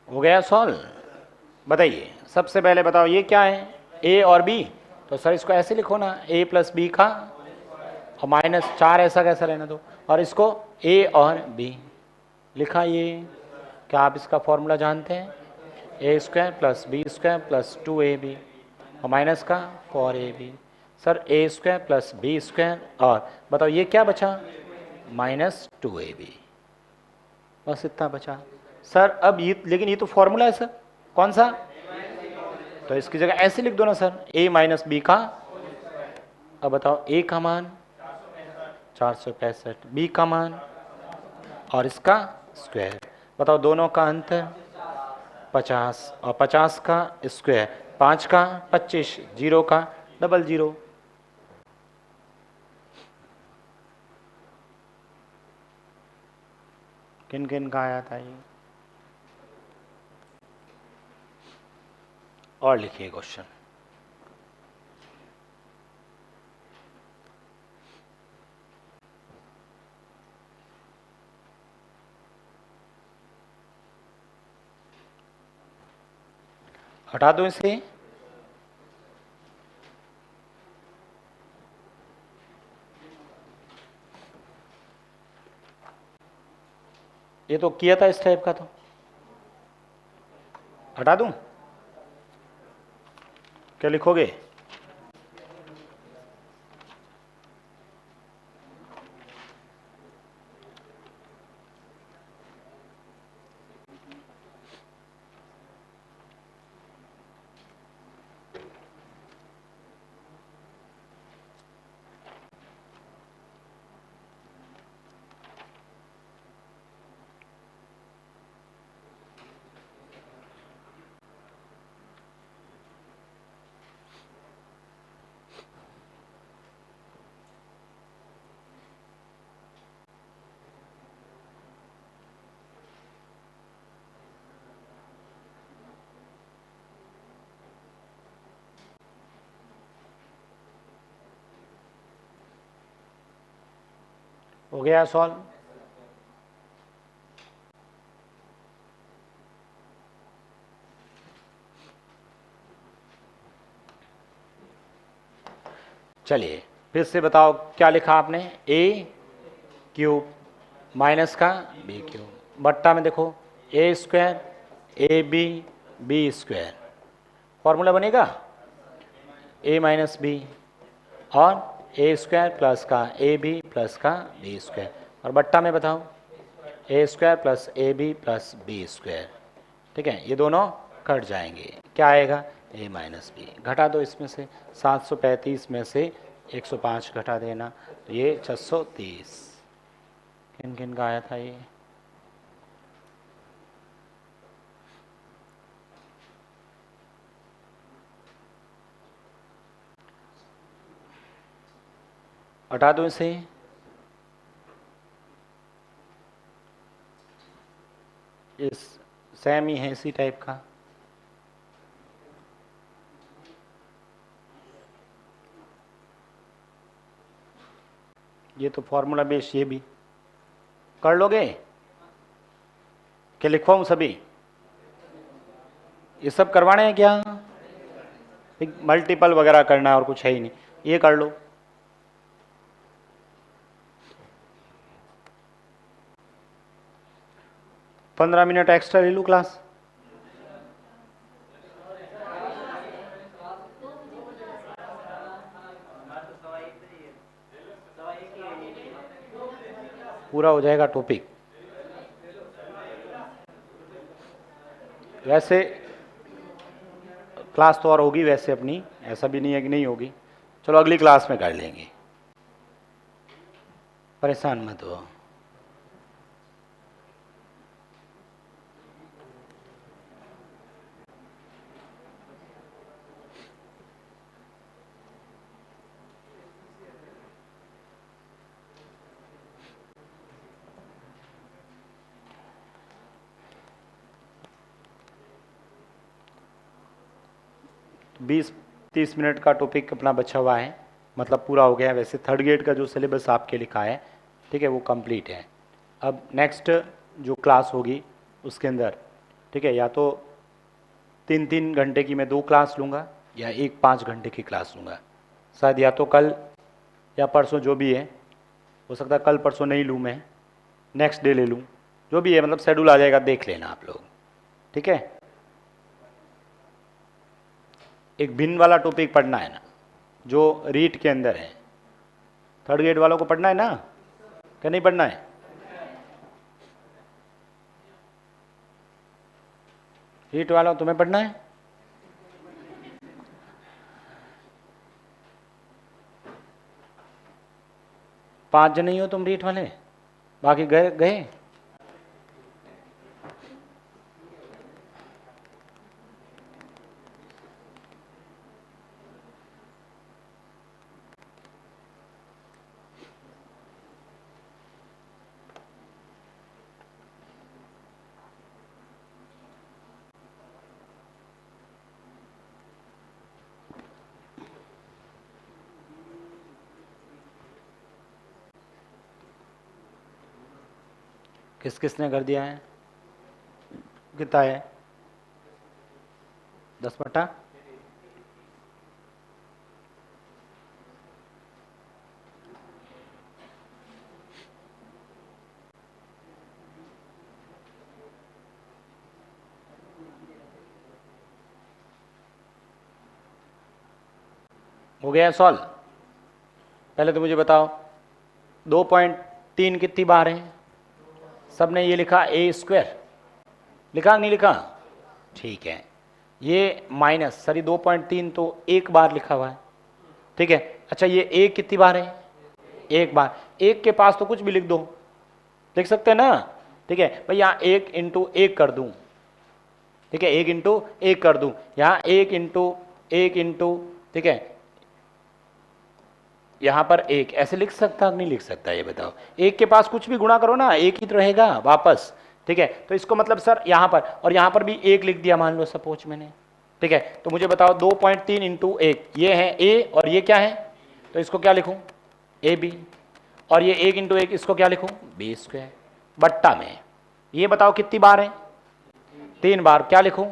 हो गया सॉल्व? बताइए, सबसे पहले बताओ ये क्या है, ए और बी। तो सर इसको ऐसे लिखो ना, ए प्लस बी का और -4 ऐसा कैसा रहना दो, और इसको ए और बी लिखा। ये क्या आप इसका फॉर्मूला जानते हैं? A square plus B square plus 2ab और माइनस का 4ab। Sir A square plus B square और बताओ ये क्या बचा, -2ab। बस इतना बचा सर। अब ये, लेकिन ये तो फॉर्मूला है सर, कौन सा? तो इसकी जगह ऐसे लिख दो ना सर, a माइनस बी का। अब बताओ a का मान 465, b का मान और इसका स्क्वायर। बताओ दोनों का अंतर 50 और 50 का स्क्वायर, 5 का 25, 0 का 00। किन किन का आया था ये? और लिखिए क्वेश्चन। हटा दो इसे। ये तो किया था इस टाइप का, तो हटा दूं? क्या लिखोगे? हो गया सॉल्व? चलिए फिर से बताओ क्या लिखा आपने, a क्यूब माइनस का b क्यूब बट्टा में देखो a square A B square. Formula बनेगा a माइनस बी और ए स्क्वायर प्लस का ए बी प्लस का बी स्क्वायर, और बट्टा में बताओ A square plus A B plus B square. ठीक है, ये दोनों कट जाएंगे, क्या आएगा, ए माइनस बी। घटा दो इसमें से, 735 में से 105 घटा देना, तो ये 630। किन किन का आया था ये? हटा दो इसे। इस सेम ही है इसी टाइप का। ये तो फॉर्मूला बेस, ये भी कर लोगे? क्या लिखवाऊं सभी? ये सब करवाने हैं क्या? मल्टीपल वगैरह करना है और कुछ है ही नहीं, ये कर लो। पंद्रह मिनट एक्स्ट्रा ले लूँ क्लास? पूरा हो जाएगा टॉपिक। वैसे क्लास तो और होगी वैसे अपनी, ऐसा भी नहीं है कि नहीं होगी। चलो अगली क्लास में कर लेंगे, परेशान मत हो। 20-30 मिनट का टॉपिक अपना बचा हुआ है, मतलब पूरा हो गया है। वैसे थर्ड ग्रेड का जो सिलेबस आपके लिखा है, ठीक है, वो कंप्लीट है। अब नेक्स्ट जो क्लास होगी उसके अंदर, ठीक है, या तो 3-3 घंटे की मैं 2 क्लास लूँगा या एक 5 घंटे की क्लास लूँगा। शायद या तो कल या परसों, जो भी है, हो सकता है कल परसों नहीं लूँ मैं, नेक्स्ट डे ले लूँ, जो भी है, मतलब शेड्यूल आ जाएगा, देख लेना आप लोग, ठीक है। एक भिन्न वाला टॉपिक पढ़ना है ना, जो रीट के अंदर है। थर्ड ग्रेड वालों को पढ़ना है ना, क्या नहीं पढ़ना है? रीट वालों तुम्हें पढ़ना है? पांच जन ही हो तुम रीट वाले, बाकी गए गए? किस किसने कर दिया है? कितना है? 10 बटा? हो गया सॉल्व? पहले तो मुझे बताओ 2.3 कितनी बार है? सबने ये लिखा ए स्क्वायर, लिखा नहीं लिखा? ठीक है, ये माइनस, सॉरी 2.3 तो एक बार लिखा हुआ है, ठीक है। अच्छा, ये एक कितनी बार है? एक बार। एक के पास तो कुछ भी लिख दो, लिख सकते हैं ना, ठीक है भाई। यहाँ 1 इंटू 1 कर दूं, ठीक है, 1 इंटू 1 कर दूं, यहाँ 1 इंटू 1 इंटू, ठीक है, यहां पर 1 ऐसे लिख सकता नहीं लिख सकता, ये बताओ। एक के पास कुछ भी गुणा करो ना, एक ही तो रहेगा वापस, ठीक है। तो इसको मतलब सर यहां पर और यहां पर भी 1 लिख दिया, मान लो सपोज मैंने, ठीक है। तो मुझे बताओ 2.3 इंटू 1, ये है ए और ये क्या है, तो इसको क्या लिखूं? A B. और ये 1 इंटू 1, इसको क्या लिखूं? बी स्क्वायर बट्टा में, ये बताओ कितनी बार है? 3 बार। क्या लिखूं?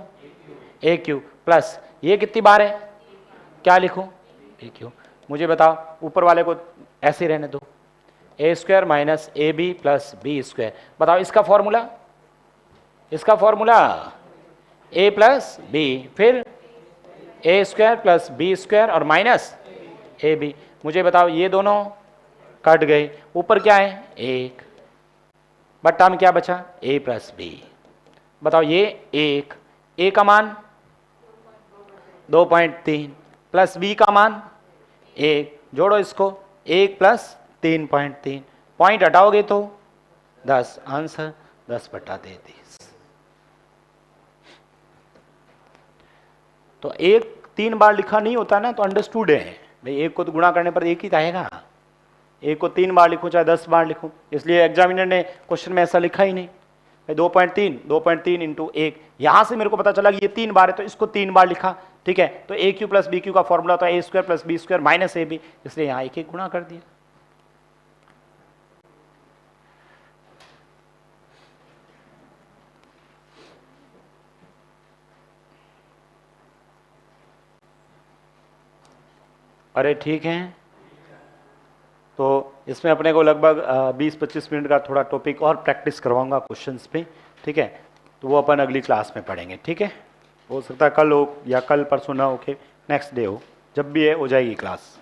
ए क्यू प्लस ये कितनी बार है? क्या लिखूं? A cube. मुझे बताओ ऊपर वाले को ऐसे रहने दो, A square minus A B plus B square. बताओ इसका फॉर्मूला, इसका फॉर्मूला ए प्लस बी, फिर A square plus B square और माइनस ए बी। मुझे बताओ ये दोनों कट गए, ऊपर क्या है? 1 बट्टा में क्या बचा? ए प्लस बी। बताओ ये 1, ए का मान 2.3 प्लस बी का मान 1, जोड़ो इसको, 1 प्लस 3.3, पॉइंट हटाओगे तो 10, आंसर 10 बटा 33। तो 1 3 बार लिखा नहीं होता ना, तो अंडरस्टूड है भाई, 1 को तो गुणा करने पर 1 ही आएगा। 1 को 3 बार लिखूं चाहे 10 बार लिखूं, इसलिए एग्जामिनर ने क्वेश्चन में ऐसा लिखा ही नहीं। 2.3 इंटू 1, यहां से मेरे को पता चला कि ये 3 बार है, तो इसको 3 बार लिखा, ठीक है। तो A cube plus B cube का फॉर्मूला होता है A square plus B square minus A B, इसलिए यहां एक गुणा कर दिया। अरे ठीक है, तो इसमें अपने को लगभग 20-25 मिनट का थोड़ा टॉपिक और प्रैक्टिस करवाऊंगा क्वेश्चंस पे, ठीक है। तो वो अपन अगली क्लास में पढ़ेंगे, ठीक है। हो सकता है कल हो या कल परसों ना हो के नेक्स्ट डे हो, जब भी है हो जाएगी क्लास।